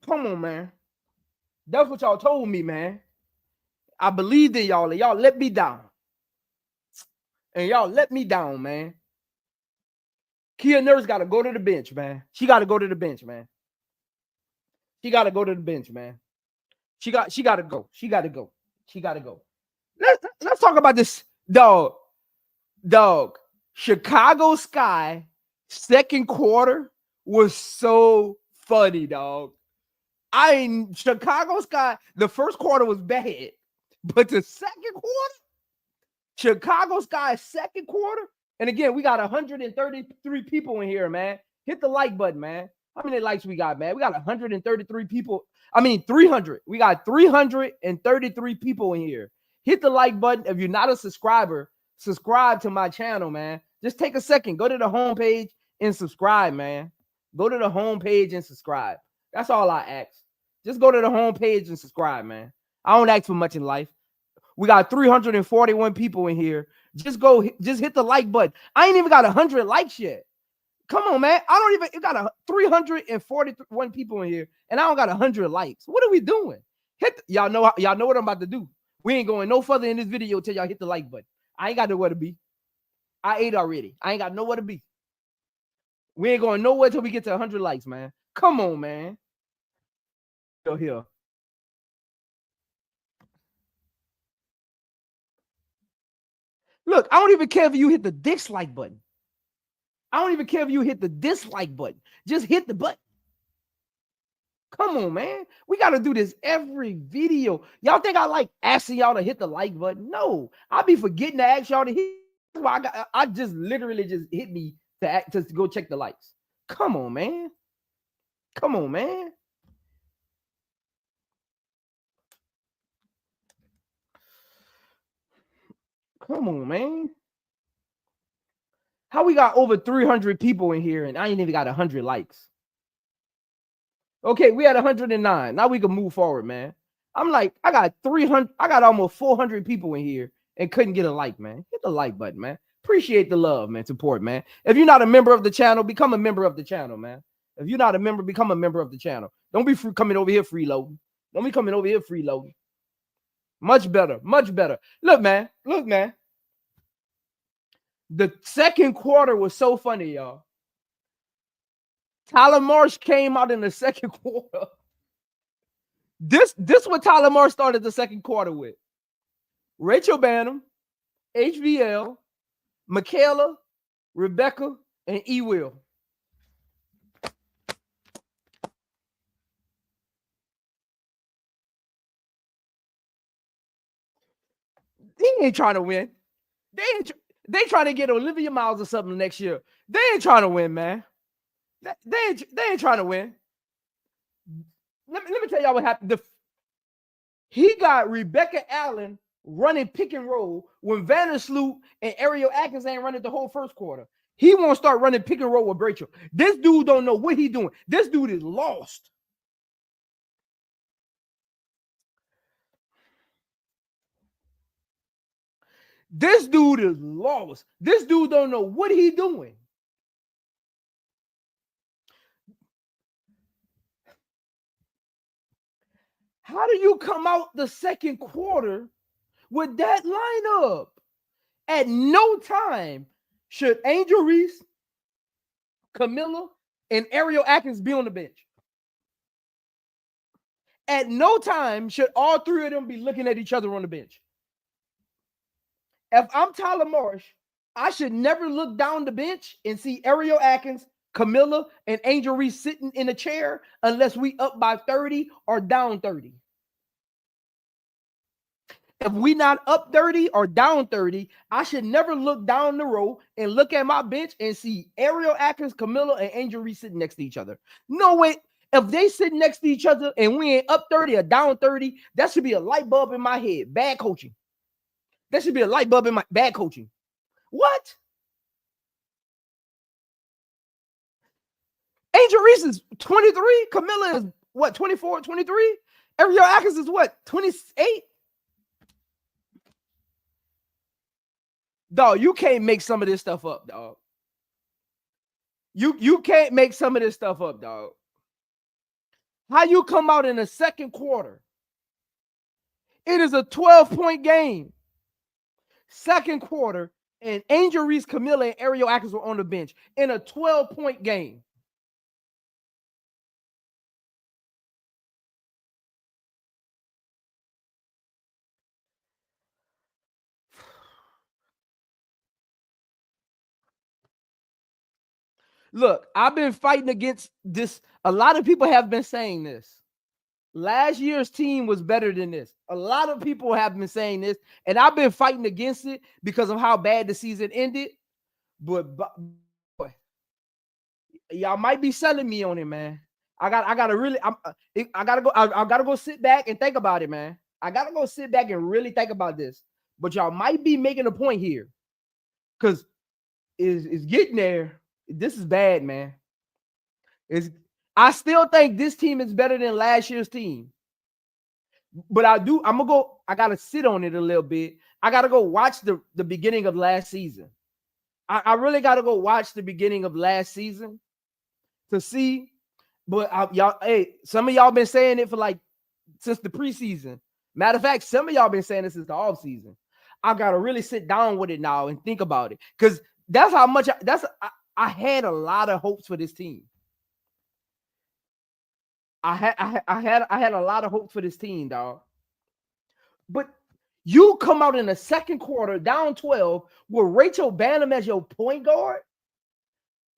Come on, man. That's what y'all told me, man. I believed in y'all, and y'all let me down. And y'all let me down, man. Kia Nurse got to go to the bench, man. She got to go to the bench, man. She got to go to the bench, man. She got to go. She got to go. She got to go. Let's talk about this, dog. Chicago Sky second quarter was so funny, dog. Chicago Sky, the first quarter was bad, but the second quarter, Chicago Sky second quarter, and again, we got 133 people in here, man. Hit the like button, man. How many likes we got, man? We got 133 people. 300. We got 333 people in here. Hit the like button. If you're not a subscriber, subscribe to my channel, man. Just take a second. Go to the homepage and subscribe, man. Go to the homepage and subscribe. That's all I ask. Just go to the homepage and subscribe, man. I don't ask for much in life. We got 341 people in here. Just hit the like button. I ain't even got 100 likes yet. Come on, man. You got 341 people in here, and I don't got 100 likes. What are we doing? Y'all know what I'm about to do. We ain't going no further in this video till y'all hit the like button. I ain't got nowhere to be. I ate already. I ain't got nowhere to be. We ain't going nowhere till we get to 100 likes, man. Come on, man. Go here. Look, I don't even care if you hit the dislike button. I don't even care if you hit the dislike button. Just hit the button. Come on, man. We got to do this every video. Y'all think I like asking y'all to hit the like button? No, I be forgetting to ask y'all to hit. That's why I just literally just hit me to go check the likes. Come on, man. Come on, man. Come on, man. How we got over 300 people in here and I ain't even got 100 likes? Okay, we had 109. Now we can move forward, man. I'm like, I got 300. I got almost 400 people in here and couldn't get a like, man. Hit the like button, man. Appreciate the love, man. Support, man. If you're not a member of the channel, become a member of the channel, man. If you're not a member, become a member of the channel. Don't be coming over here freeloading. Don't be coming over here freeloading. Much better. Much better. Look, man. Look, man. The second quarter was so funny, y'all. TylerMarsh came out in the second quarter. This what TylerMarsh started the second quarter with. Rachel Banham, HVL, Michaela, Rebecca, and E-Will. They ain't trying to win. They trying to get Olivia Miles or something next year. They ain't trying to win, man. They ain't trying to win. Let me tell y'all what happened. He got Rebecca Allen running pick and roll when Vandersloot and Ariel Atkins ain't running the whole first quarter. He won't start running pick and roll with Rachel. This dude don't know what he doing. This dude is lost. This dude is lost. This dude don't know what he doing. How do you come out the second quarter with that lineup? At no time should Angel Reese, Camilla, and Ariel Atkins be on the bench. At no time should all three of them be looking at each other on the bench. If I'm TylerMarsh, I should never look down the bench and see Ariel Atkins, Camilla, and Angel Reese sitting in a chair unless we up by 30 or down 30. If we not up 30 or down 30, I should never look down the row and look at my bench and see Ariel Atkins, Camilla, and Angel Reese sitting next to each other. No way. If they sit next to each other and we ain't up 30 or down 30, that should be a light bulb in my head. Bad coaching. That should be a light bulb in my bad coaching. What? Angel Reese is 23. Camilla is what, 24, 23? Ariel Atkins is what, 28? Dog, you can't make some of this stuff up, dog. You can't make some of this stuff up, dog. How you come out in the second quarter? It is a 12-point game. Second quarter, and Angel Reese, Camilla, and Ariel Atkins were on the bench in a 12-point game. Look, I've been fighting against this. A lot of people have been saying this. Last year's team was better than this. A lot of people have been saying this, and I've been fighting against it because of how bad the season ended. But boy, y'all might be selling me on it, man. I gotta go sit back and think about it, man. I gotta go sit back and really think about this. But y'all might be making a point here, because it's getting there. This is bad, man. I still think this team is better than last year's team. But I gotta sit on it a little bit. I gotta go watch the beginning of last season. I really gotta go watch the beginning of last season to see. But y'all, hey, some of y'all been saying it for like since the preseason. Matter of fact, some of y'all been saying this since the offseason. I gotta really sit down with it now and think about it, because that's how much I had a lot of hopes for this team. I had a lot of hopes for this team, dog. But you come out in the second quarter down 12 with Rachel Banham as your point guard.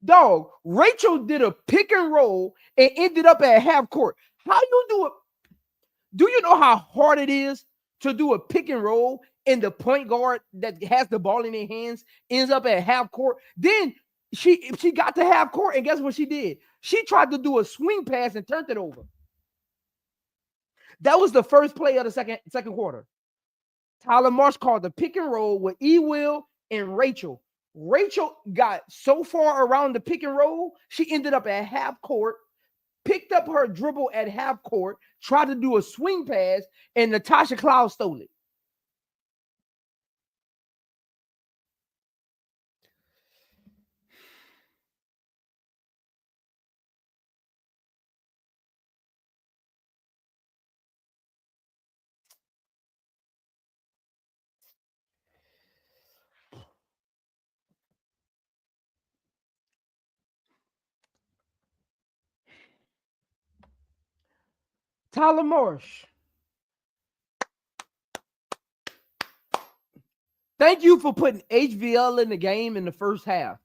Dog, Rachel did a pick and roll and ended up at half court. How you do it? Do you know how hard it is to do a pick and roll and the point guard that has the ball in their hands ends up at half court? Then she got to half court, and guess what she did? She tried to do a swing pass and turned it over. That was the first play of the second quarter. Tyler Marsh called the pick and roll with E-Will and Rachel. Rachel got so far around the pick and roll, she ended up at half court, picked up her dribble at half court, tried to do a swing pass, and Natasha Cloud stole it. Tyler Marsh, thank you for putting HVL in the game in the first half.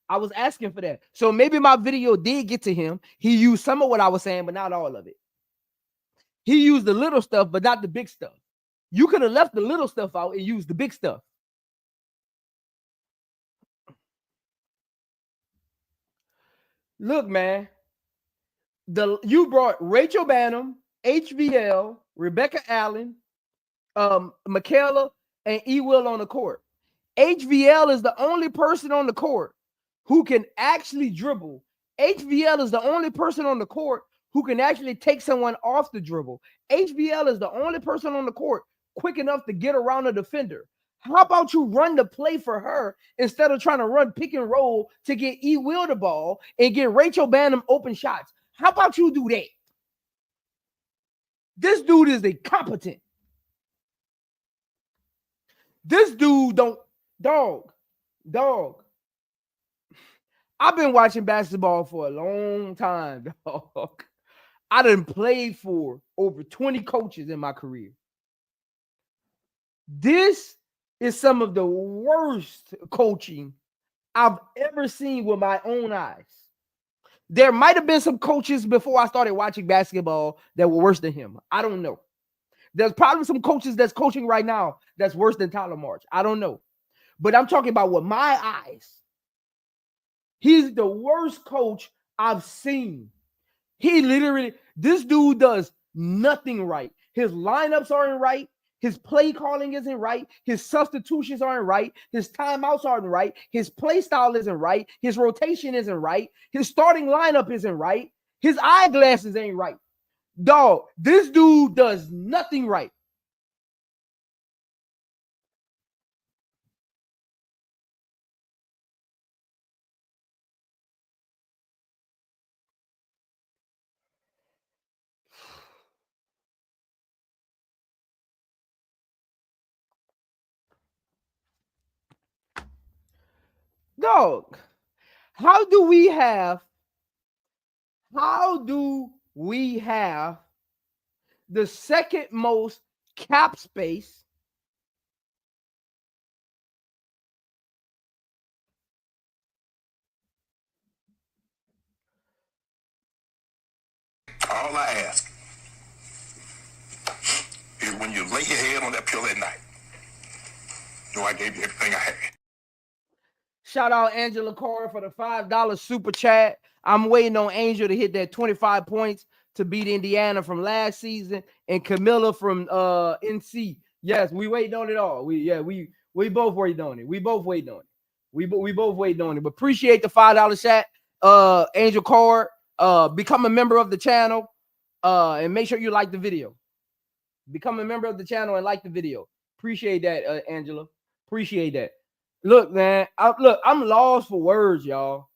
I was asking for that. So maybe my video did get to him. He used some of what I was saying, but not all of it. He used the little stuff, but not the big stuff. You could have left the little stuff out and used the big stuff. Look, man, you brought Rachel Banham, HVL, Rebecca Allen, Michaela, and E-Will on the court. HVL is the only person on the court who can actually dribble. HVL is the only person on the court who can actually take someone off the dribble. HVL is the only person on the court quick enough to get around a defender. How about you run the play for her instead of trying to run pick and roll to get E-Will the ball and get Rachel Banham open shots? How about you do that? This dude is incompetent. This dude dog. I've been watching basketball for a long time, dog. I done played for over 20 coaches in my career. This is some of the worst coaching I've ever seen with my own eyes. There might have been some coaches before I started watching basketball that were worse than him. I don't know. There's probably some coaches that's coaching right now that's worse than Tylermarsh. I don't know. But I'm talking about with my eyes. He's the worst coach I've seen. He literally, this dude does nothing right. His lineups aren't right. His play calling isn't right. His substitutions aren't right. His timeouts aren't right. His play style isn't right. His rotation isn't right. His starting lineup isn't right. His eyeglasses ain't right. Dog, this dude does nothing right. Dog, how do we have the second most cap space All I ask is when you lay your head on that pillow at night, know I gave you everything I had. Shout out Angela Carr for the $5 super chat. I'm waiting on Angel to hit that 25 points to beat Indiana from last season and Camilla from NC. Yes, we waiting on it all. We both waiting on it. We both waiting on it. We both waiting on it. But appreciate the $5 chat. Angel Carr, become a member of the channel and make sure you like the video. Become a member of the channel and like the video. Appreciate that, Angela. Appreciate that. Look, man, I'm lost for words, y'all.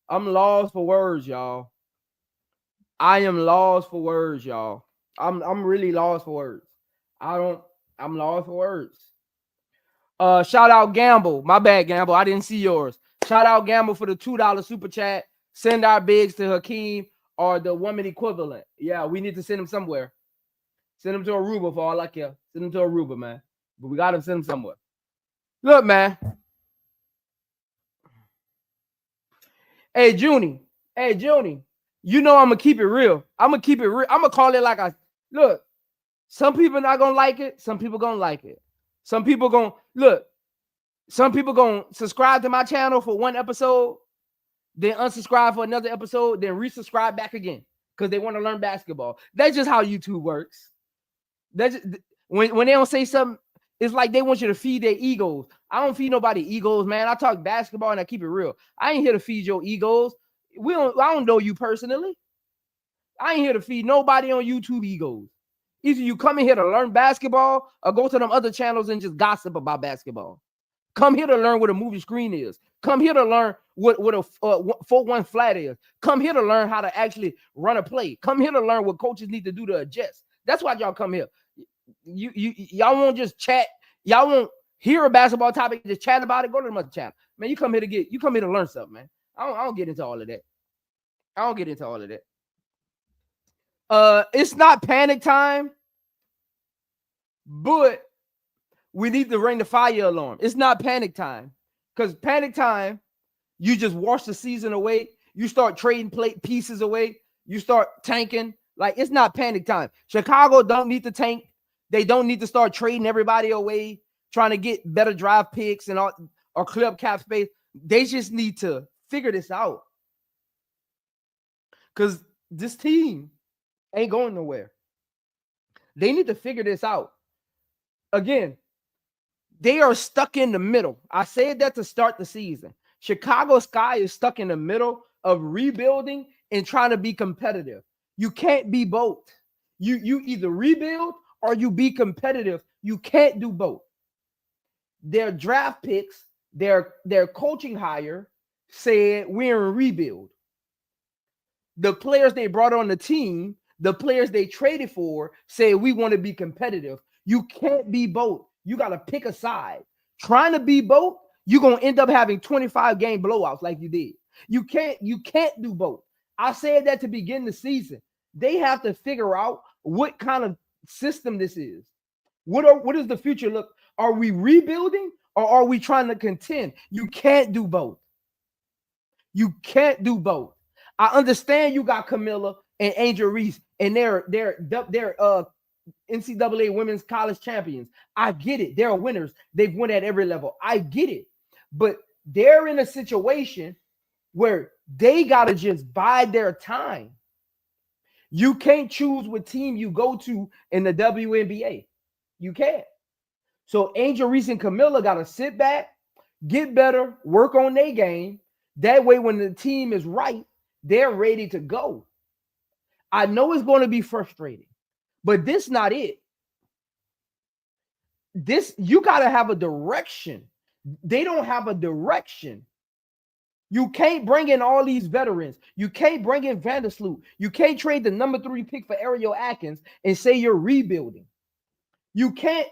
I'm lost for words, y'all. I am lost for words, y'all. I'm really lost for words. I'm lost for words. Shout out Gamble. My bad, Gamble. I didn't see yours. Shout out Gamble for the $2 super chat. Send our bigs to Hakeem or the woman equivalent. Yeah, we need to send him somewhere. Send him to Aruba for all I care. Send him to Aruba, man. But we got to send him somewhere. Look, man. Hey, Junie. You know I'm going to keep it real. I'm going to call it like look, some people not going to like it. Some people going to like it. Some people going to subscribe to my channel for one episode, then unsubscribe for another episode, then resubscribe back again because they want to learn basketball. That's just how YouTube works. That's just, when they don't say something, it's like they want you to feed their egos. I don't feed nobody egos, man. I talk basketball and I keep it real. I ain't here to feed your egos. I don't know you personally. I ain't here to feed nobody on YouTube egos. Either you come in here to learn basketball or go to them other channels and just gossip about basketball. Come here to learn what a movie screen is. Come here to learn what a 4-1 flat is. Come here to learn how to actually run a play. Come here to learn what coaches need to do to adjust. That's why y'all come here. Y'all won't just chat. Y'all won't hear a basketball topic, just chat about it. Go to the other channel. Man, you come here to learn something, man. I don't get into all of that. It's not panic time, but we need to ring the fire alarm. It's not panic time. Because panic time, you just wash the season away. You start trading pieces away. You start tanking. Like, it's not panic time. Chicago don't need to tank. They don't need to start trading everybody away, trying to get better draft picks and all, or clear up cap space. They just need to figure this out. Because this team ain't going nowhere. They need to figure this out. Again, they are stuck in the middle. I said that to start the season. Chicago Sky is stuck in the middle of rebuilding and trying to be competitive. You can't be both. You either rebuild or you be competitive. You can't do both. Their draft picks, their coaching hire said we're in rebuild. The players they brought on the team, the players they traded for, say we want to be competitive. You can't be both. You got to pick a side. Trying to be both, you're going to end up having 25 game blowouts like you did. You can't do both. I said that to begin the season. They have to figure out what kind of system this is. What does the future look? Are we rebuilding or are we trying to contend? You can't do both. You can't do both. I understand you got Camilla and Angel Reese, and they're NCAA women's college champions. I get it. They're winners. They've won at every level. I get it. But they're in a situation where they got to just bide their time. You can't choose what team you go to in the WNBA. You can't. So Angel Reese and Camilla got to sit back, get better, work on their game. That way, when the team is right, they're ready to go. I know it's going to be frustrating, but this not it. This, you got to have a direction. They don't have a direction. You can't bring in all these veterans. You can't bring in Vandersloot. You can't trade the number 3 pick for Ariel Atkins and say you're rebuilding. You can't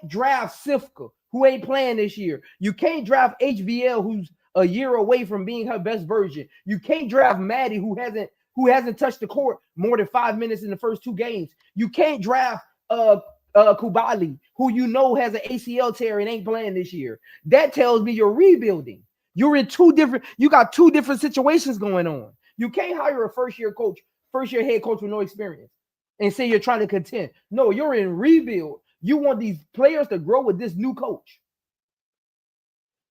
draft Sifka, who ain't playing this year. You can't draft HBL, who's a year away from being her best version. You can't draft Maddie, who hasn't touched the court more than 5 minutes in the first 2 games. You can't draft Kubali, who you know has an ACL tear and ain't playing this year. That tells me you're rebuilding. You got 2 different situations going on. You can't hire a first-year head coach with no experience and say you're trying to contend. No, you're in rebuild. You want these players to grow with this new coach.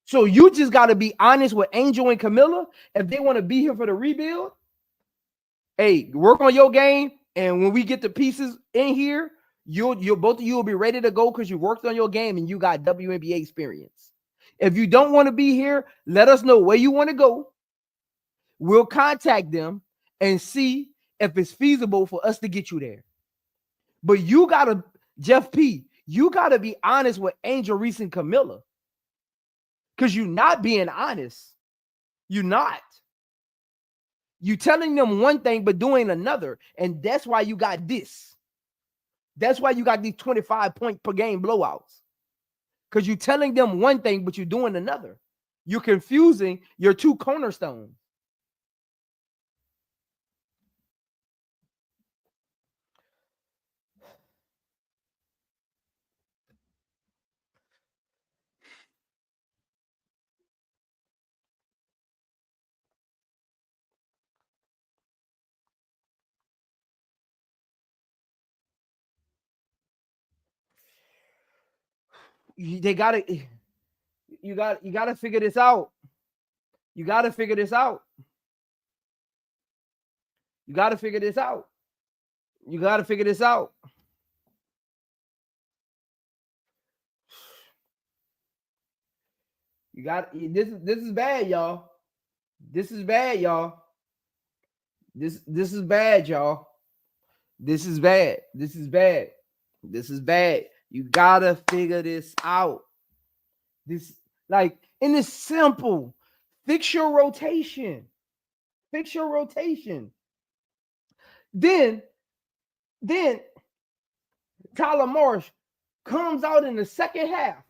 So you just got to be honest with Angel and Camilla. If they want to be here for the rebuild, hey, work on your game. And when we get the pieces in here, you'll both of you will be ready to go because you worked on your game and you got WNBA experience. If you don't want to be here, let us know where you want to go. We'll contact them and see if it's feasible for us to get you there. But you got to, Jeff P., you got to be honest with Angel Reese and Camilla. Because you're not being honest. You're not. You telling them one thing but doing another. And that's why you got this. That's why you got these 25-point per game blowouts. Because you're telling them one thing, but you're doing another. You're confusing your 2 cornerstones. You gotta figure this out. You gotta figure this out. You gotta figure this out. You gotta figure this out. You got this is bad, y'all. This is bad, y'all. This is bad, y'all. This is bad. This is bad. This is bad. You gotta figure this out. This, like, and it's simple. Fix your rotation. Fix your rotation. Then Tylermarsh comes out in the second half.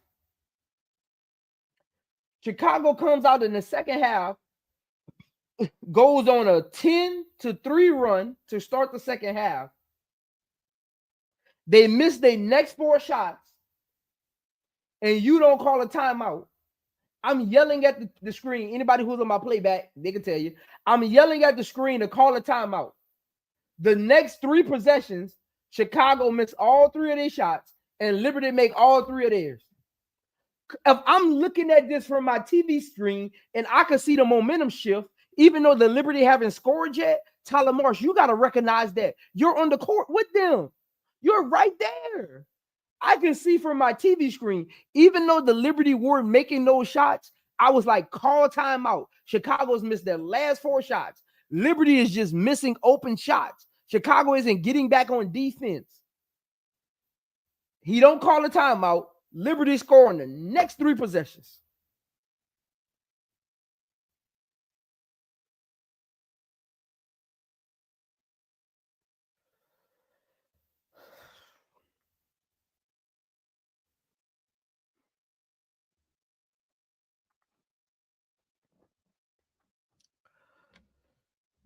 Chicago comes out in the second half, goes on a 10-3 run to start the second half. They miss their next 4 shots, and you don't call a timeout. I'm yelling at the screen. Anybody who's on my playback, they can tell you. I'm yelling at the screen to call a timeout. The next 3 possessions, Chicago missed all 3 of their shots, and Liberty make all 3 of theirs. If I'm looking at this from my TV screen and I can see the momentum shift, even though the Liberty haven't scored yet, Tylermarsh, you got to recognize that. You're on the court with them. You're right there. I can see from my TV screen, even though the Liberty weren't making those shots, I was like, call timeout. Chicago's missed their last 4 shots. Liberty is just missing open shots. Chicago isn't getting back on defense. He don't call a timeout. Liberty scoring the next 3 possessions.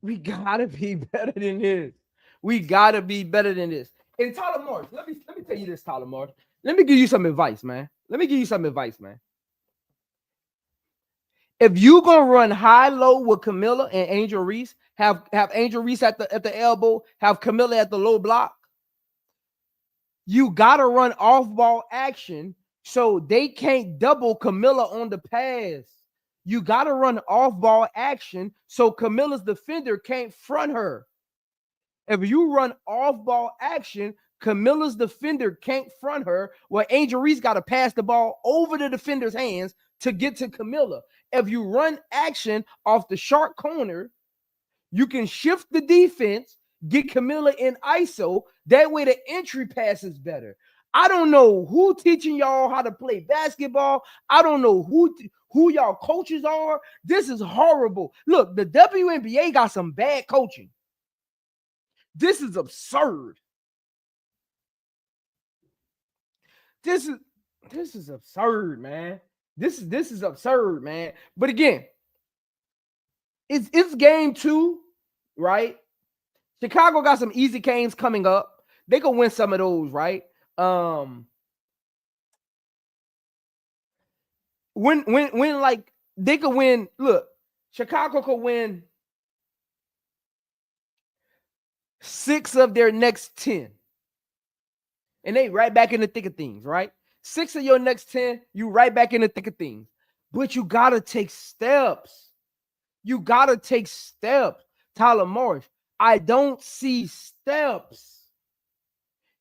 We gotta be better than this. We gotta be better than this. And Tylermarsh, let me tell you this, Tylermarsh. Let me give you some advice, man. If you gonna run high-low with Camilla and Angel Reese, have Angel Reese at the elbow, have Camilla at the low block, you gotta run off-ball action so they can't double Camilla on the pass. You gotta run off-ball action so Camilla's defender can't front her. If you run off-ball action, Camilla's defender can't front her. Well, Angel Reese got to pass the ball over the defender's hands to get to Camilla. If you run action off the sharp corner, you can shift the defense, get Camilla in ISO. That way the entry pass is better. I don't know who teaching y'all how to play basketball. I don't know who y'all coaches are. This is horrible. Look, the WNBA got some bad coaching. This is absurd. This is absurd, man. This is absurd, man. But again, it's game 2, right? Chicago got some easy games coming up. They can win some of those, right? When like they could win. Look, Chicago could win 6 of their next 10. And they right back in the thick of things, right? 6 of your next 10, you right back in the thick of things. But you got to take steps. Tyler Marsh, I don't see steps.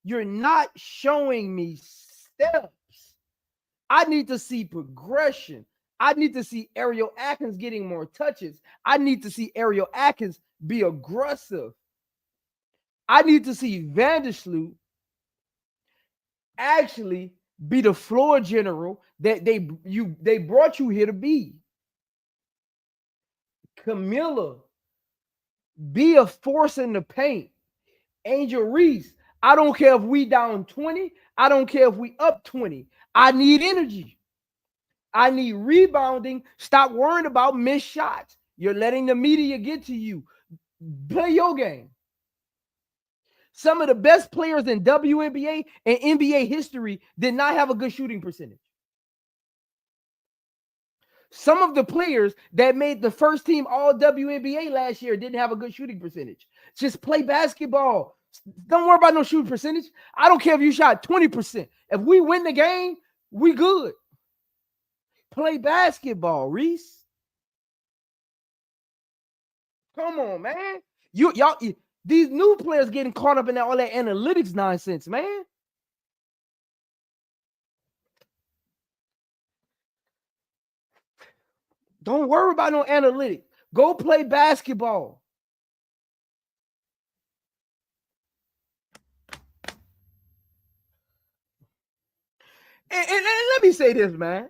You're not showing me steps. I need to see progression. I need to see Ariel Atkins getting more touches. I need to see Ariel Atkins be aggressive. I need to see Vandersloot actually be the floor general that they brought you here to be. Camilla, be a force in the paint. Angel Reese, I don't care if we down 20. I don't care if we up 20. I need energy. I need rebounding. Stop worrying about missed shots. You're letting the media get to you. Play your game. Some of the best players in WNBA and NBA history did not have a good shooting percentage. Some of the players that made the first team all WNBA last year didn't have a good shooting percentage. Just play basketball. Don't worry about no shooting percentage. I don't care if you shot 20%. If we win the game, we good. Play basketball, Reese. Come on, man. Y'all. These new players getting caught up in all that analytics nonsense, man. Don't worry about no analytics. Go play basketball. And let me say this, man.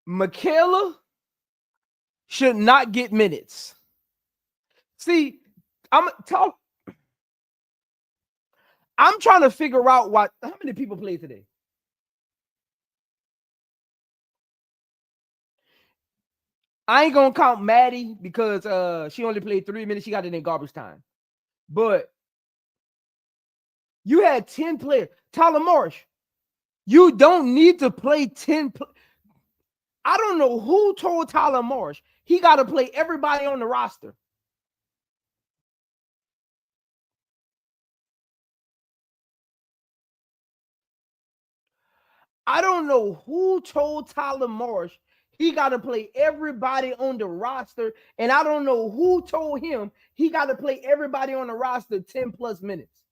Michaela should not get minutes. See, I'm trying to figure out how many people played today. I ain't gonna count Maddie because she only played 3 minutes. She got it in garbage time. But you had 10 players. Tyler Marsh, you don't need to play 10. I don't know who told Tyler Marsh he got to play everybody on the roster. I don't know who told Tyler Marsh he got to play everybody on the roster. And I don't know who told him he got to play everybody on the roster 10 plus minutes.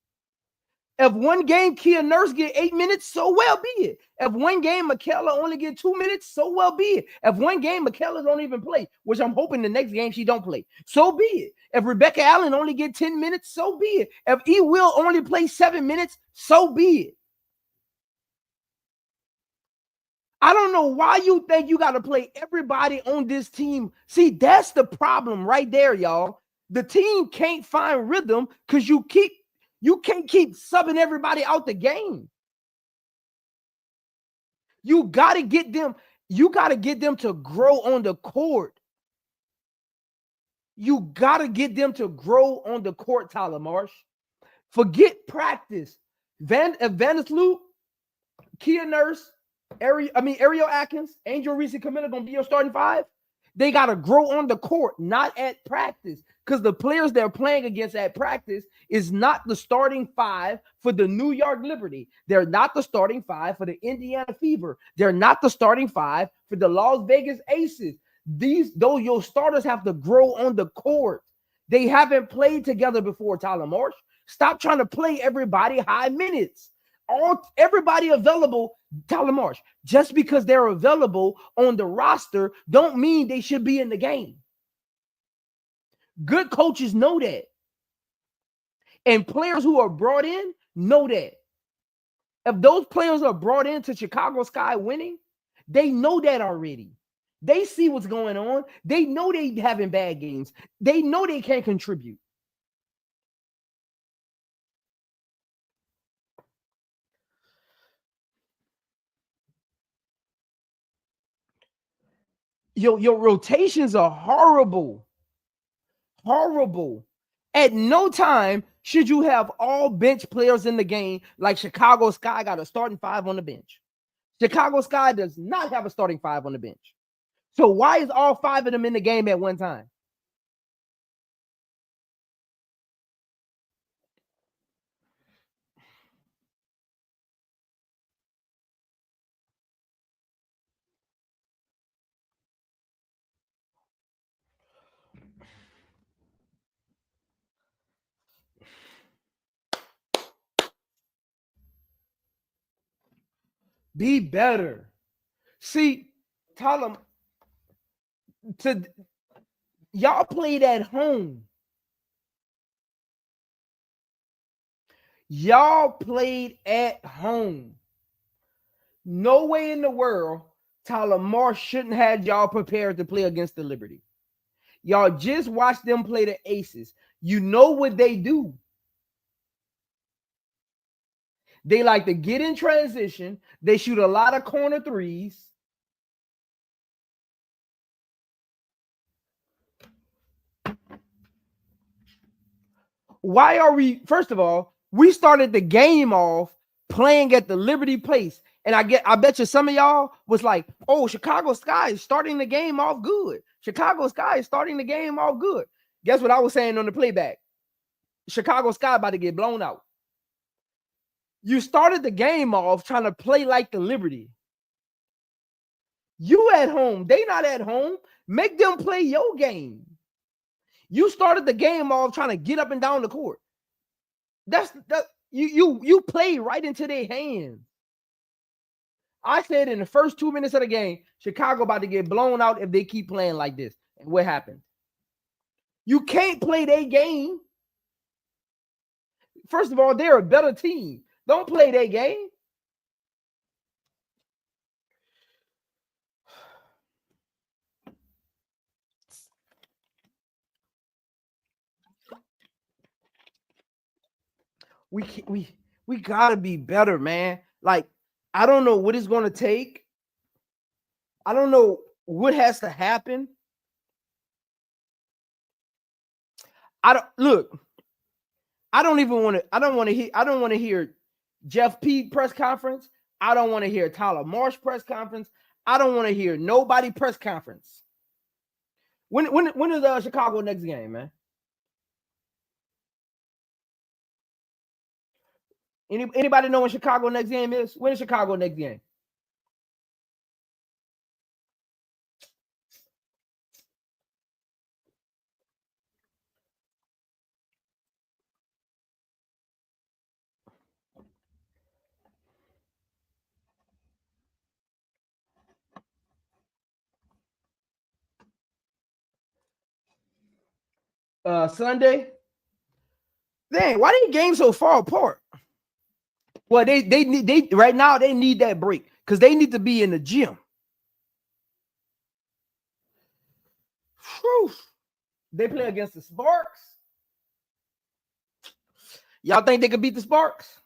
If one game Kia Nurse get 8 minutes, so well be it. If one game Michaela only get 2 minutes, so well be it. If one game Michaela don't even play, which I'm hoping the next game she don't play, so be it. If Rebecca Allen only get 10 minutes, so be it. If E Will only play 7 minutes, so be it. I don't know why you think you got to play everybody on this team. See, that's the problem right there, y'all. The team can't find rhythm because you can't keep subbing everybody out the game. You got to get them. You got to get them to grow on the court. You got to get them to grow on the court, tylermarsh. Forget practice. Vandersloot, Kia Nurse, Ariel Atkins, Angel Reese, and Camilla gonna be your starting five. They gotta grow on the court, not at practice, because the players they're playing against at practice is not the starting five for the New York Liberty. They're not the starting five for the Indiana Fever. They're not the starting five for the Las Vegas Aces. Those your starters have to grow on the court. They haven't played together before, tylermarsh. Stop trying to play everybody high minutes. Everybody available, tylermarsh, just because they're available on the roster don't mean they should be in the game. Good coaches know that. And players who are brought in know that. If those players are brought into Chicago Sky winning, they know that already. They see what's going on. They know they having bad games. They know they can't contribute. Your rotations are horrible. Horrible. At no time should you have all bench players in the game like Chicago Sky got a starting five on the bench. Chicago Sky does not have a starting five on the bench. So why is all five of them in the game at one time? Be better. See, Tyler, y'all played at home. Y'all played at home. No way in the world tylermarsh shouldn't have y'all prepared to play against the Liberty. Y'all just watched them play the Aces. You know what they do. They like to get in transition. They shoot a lot of corner threes. Why are we, first of all, we started the game off playing at the Liberty Place. And I bet you some of y'all was like, oh, Chicago Sky is starting the game off good. Chicago Sky is starting the game off good. Guess what I was saying on the playback? Chicago Sky about to get blown out. You started the game off trying to play like the Liberty. You at home. They not at home. Make them play your game. You started the game off trying to get up and down the court. You play right into their hands. I said in the first 2 minutes of the game, Chicago about to get blown out if they keep playing like this. And what happened? You can't play their game. First of all, they're a better team. Don't play their game. We gotta be better, man. Like, I don't know what it's gonna take. I don't know what has to happen. I don't want to hear Jeff P press conference. I don't want to hear tylermarsh press conference. I don't want to hear nobody press conference. When is Chicago next game, man? Anybody know when Chicago next game is? When is Chicago next game? Sunday. Dang, why these games so far apart? Well, they right now they need that break because they need to be in the gym. Whew. They play against the Sparks. Y'all think they could beat the Sparks?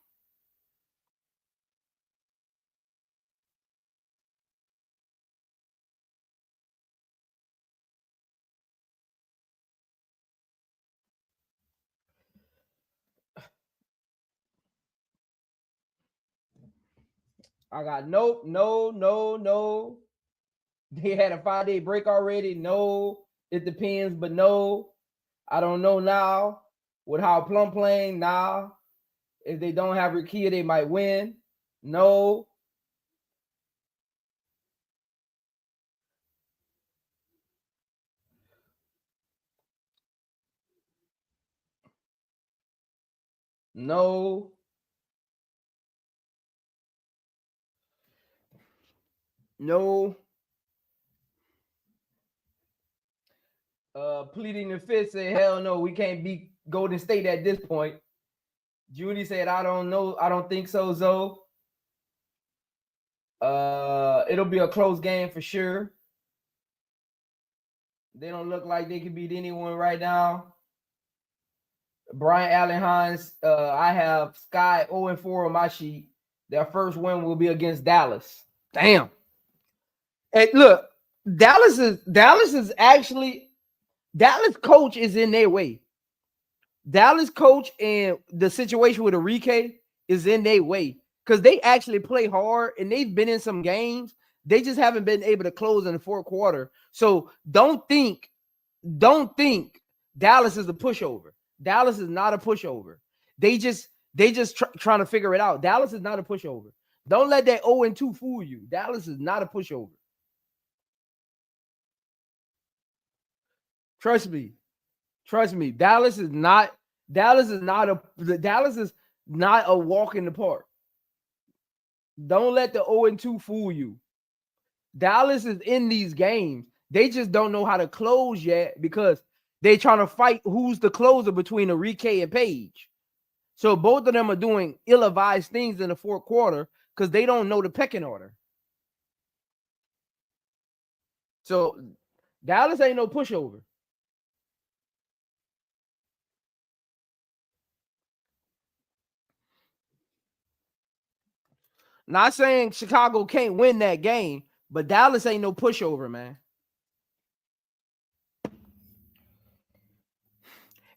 I got nope, no. They had a 5-day break already. No, it depends, but no. I don't know now. With how Plum playing now, if they don't have Rakia, they might win. No. No. No. Pleading the fifth said, hell no, we can't beat Golden State at this point. Judy said, I don't know. I don't think so, Zoe. It'll be a close game for sure. They don't look like they can beat anyone right now. Brian Allen Hines, I have Sky 0-4 on my sheet. Their first win will be against Dallas. Damn. Hey, look, Dallas coach is in their way. Dallas coach and the situation with Enrique is in their way because they actually play hard and they've been in some games. They just haven't been able to close in the fourth quarter. So don't think Dallas is a pushover. Dallas is not a pushover. They just trying to figure it out. Dallas is not a pushover. Don't let that 0-2 fool you. Dallas is not a pushover. Trust me. Dallas is not a walk in the park. Don't let the 0-2 fool you. Dallas is in these games. They just don't know how to close yet because they're trying to fight who's the closer between Enrique and Page. So both of them are doing ill-advised things in the fourth quarter because they don't know the pecking order. So Dallas ain't no pushover. Not saying Chicago can't win that game, but Dallas ain't no pushover, man.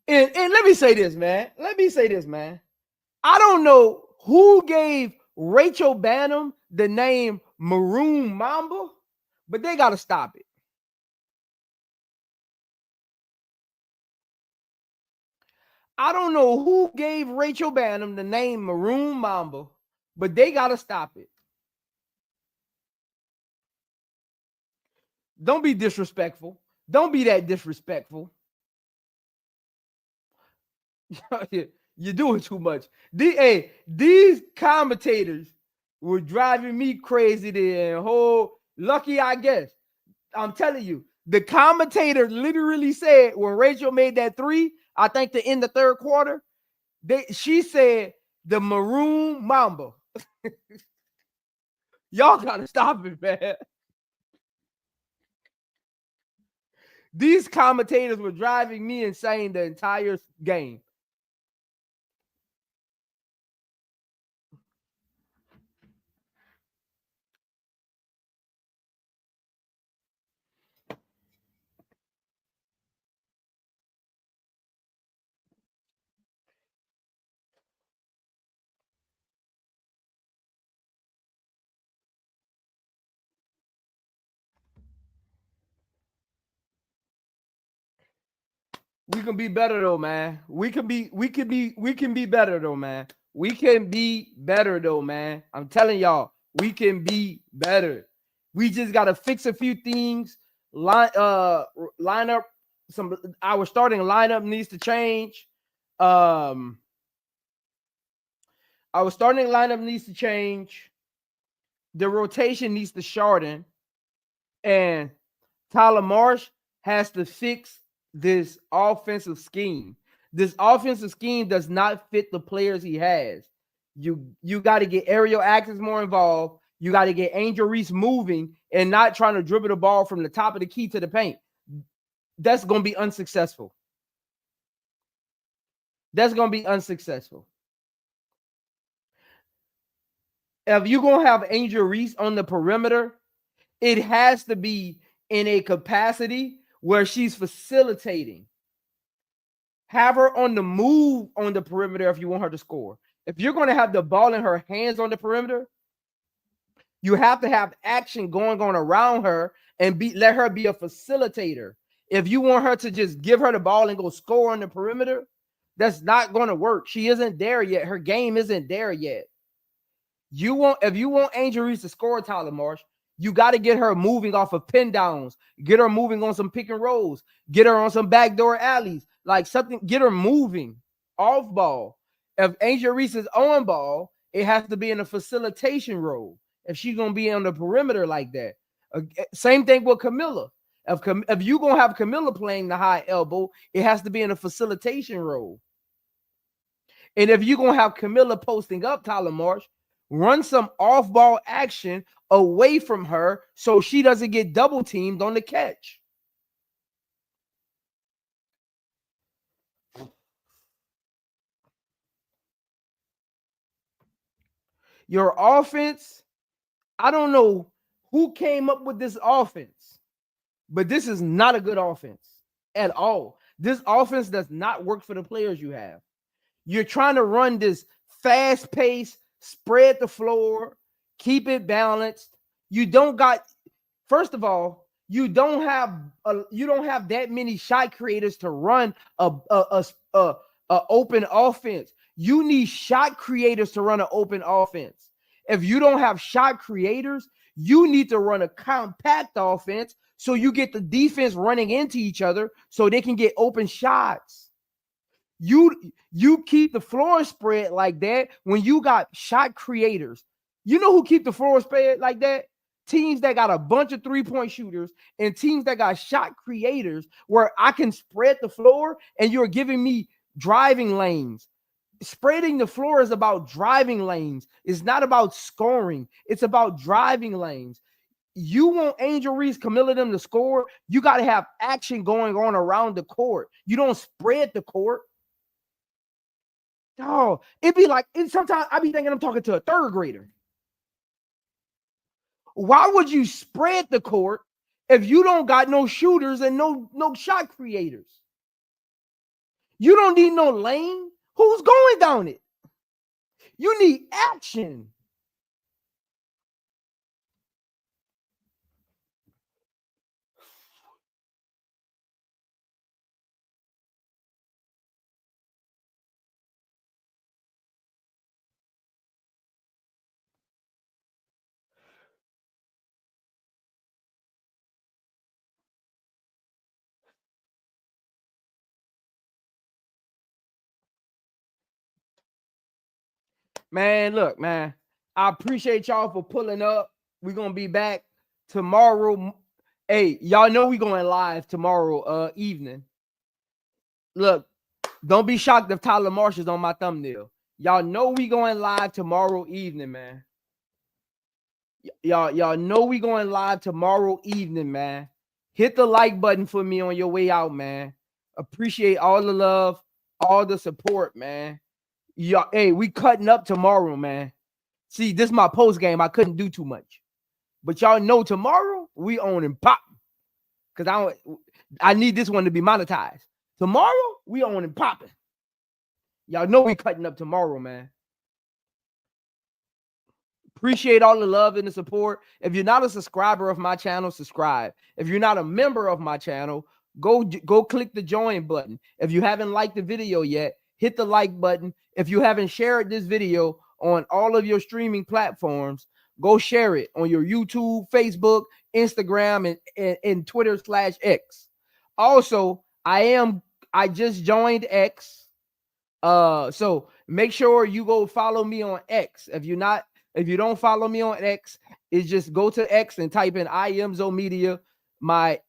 And let me say this, man. I don't know who gave Rachel Bannum the name Maroon Mamba, but they got to stop it. I don't know who gave Rachel Bannum the name Maroon Mamba, but they got to stop it. Don't be disrespectful. Don't be that disrespectful. You're doing too much. These commentators were driving me crazy there. Lucky, I guess. I'm telling you, the commentator literally said when Rachel made that 3, I think to end the third quarter, she said the Maroon Mamba. Y'all gotta stop it, man. These commentators were driving me insane the entire game. We can be better though, man. We can be better though, man. We can be better though, man. I'm telling y'all, we can be better. We just gotta fix a few things. Line up some. Our starting lineup needs to change. Our starting lineup needs to change. The rotation needs to shorten, and Tylermarsh has to fix this offensive scheme. This offensive scheme does not fit the players he has. You got to get Ariel Atkins more involved. You got to get Angel Reese moving and not trying to dribble the ball from the top of the key to the paint. That's going to be unsuccessful. If you're going to have Angel Reese on the perimeter, it has to be in a capacity where she's facilitating. Have her on the move on the perimeter if you want her to score. If you're going to have the ball in her hands on the perimeter, You have to have action going on around her and let her be a facilitator. If you want her to just give her the ball and go score on the perimeter, that's not going to work. She isn't there yet. Her game isn't there yet. If you want Angel Reese to score, Tyler Marsh, you got to get her moving off of pin downs, get her moving on some pick and rolls, get her on some backdoor alleys, like something, get her moving off ball. If Angel Reese is on ball, it has to be in a facilitation role. If she's going to be on the perimeter like that. Same thing with Kamilla. If you're going to have Kamilla playing the high elbow, it has to be in a facilitation role. And if you're going to have Kamilla posting up, Tyler Marsh, run some off-ball action away from her so she doesn't get double-teamed on the catch. Your offense, I don't know who came up with this offense, but this is not a good offense at all. This offense does not work for the players you have. You're trying to run this fast-paced, spread the floor, keep it balanced. You don't got, first of all, you don't have that many shot creators to run a open offense. You need shot creators to run an open offense. If you don't have shot creators, you need to run a compact offense so you get the defense running into each other so they can get open shots. You keep the floor spread like that when you got shot creators. You know who keep the floor spread like that? Teams that got a bunch of three-point shooters and teams that got shot creators where I can spread the floor and you're giving me driving lanes. Spreading the floor is about driving lanes. It's not about scoring. It's about driving lanes. You want Angel Reese, Kamilla them to score, you got to have action going on around the court. You don't spread the court. Oh, it'd be like, sometimes I be thinking I'm talking to a third grader. Why would you spread the court if you don't got no shooters and no shot creators? You don't need no lane. Who's going down it? You need action. Man, look, man, I appreciate y'all for pulling up. We're going to be back tomorrow. Hey, y'all know we're going live tomorrow evening. Look, don't be shocked if Tyler Marsh is on my thumbnail. Y'all know we going live tomorrow evening, man. Y'all know we going live tomorrow evening, man. Hit the like button for me on your way out, man. Appreciate all the love, all the support, man. Y'all, hey, we cutting up tomorrow, man. See, this is my post game. I couldn't do too much, but y'all know tomorrow we on and pop because I need this one to be monetized. Tomorrow we on and popping. Y'all know we cutting up tomorrow, man. Appreciate all the love and the support. If you're not a subscriber of my channel, subscribe. If you're not a member of my channel, go click the join button. If you haven't liked the video yet, hit the like button. If you haven't shared this video on all of your streaming platforms, go share it on your YouTube, Facebook, Instagram, and Twitter/X. Also, I just joined X. So make sure you go follow me on X. If you don't follow me on X, it's just go to X and type in iamzomedia. My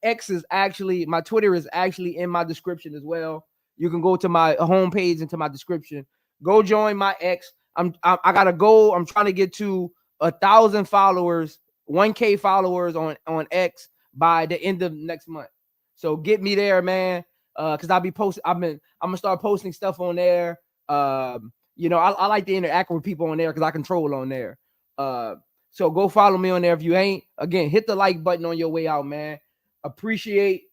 Twitter is actually in my description as well. You can go to my homepage into my description. Go join my X. I got a goal. I'm trying to get to 1,000 followers, 1K followers on X by the end of next month. So get me there, man. Because I'm gonna start posting stuff on there. You know, I like to interact with people on there because I control on there. So go follow me on there. If you ain't, again, hit the like button on your way out, man. Appreciate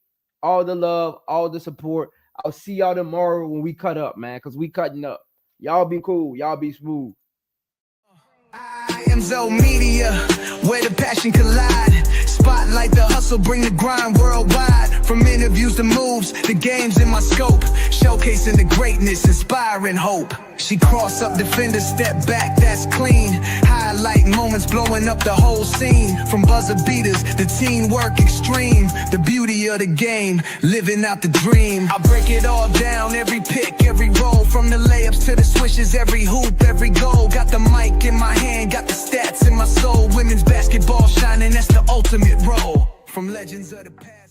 all the love, all the support. I'll see y'all tomorrow when we cut up, man, because we cutting up. Y'all be cool. Y'all be smooth. iamzomedia, where the passion collide. Spotlight the hustle, bring the grind worldwide. From interviews to moves, the game's in my scope. Showcasing the greatness, inspiring hope. She cross up defender, step back, that's clean. Highlight moments, blowing up the whole scene. From buzzer beaters, the teamwork extreme. The beauty of the game, living out the dream. I break it all down, every pick, every roll. From the layups to the swishes, every hoop, every goal. Got the mic in my hand, got the stats in my soul. Women's basketball shining, that's the ultimate role. From legends of the past.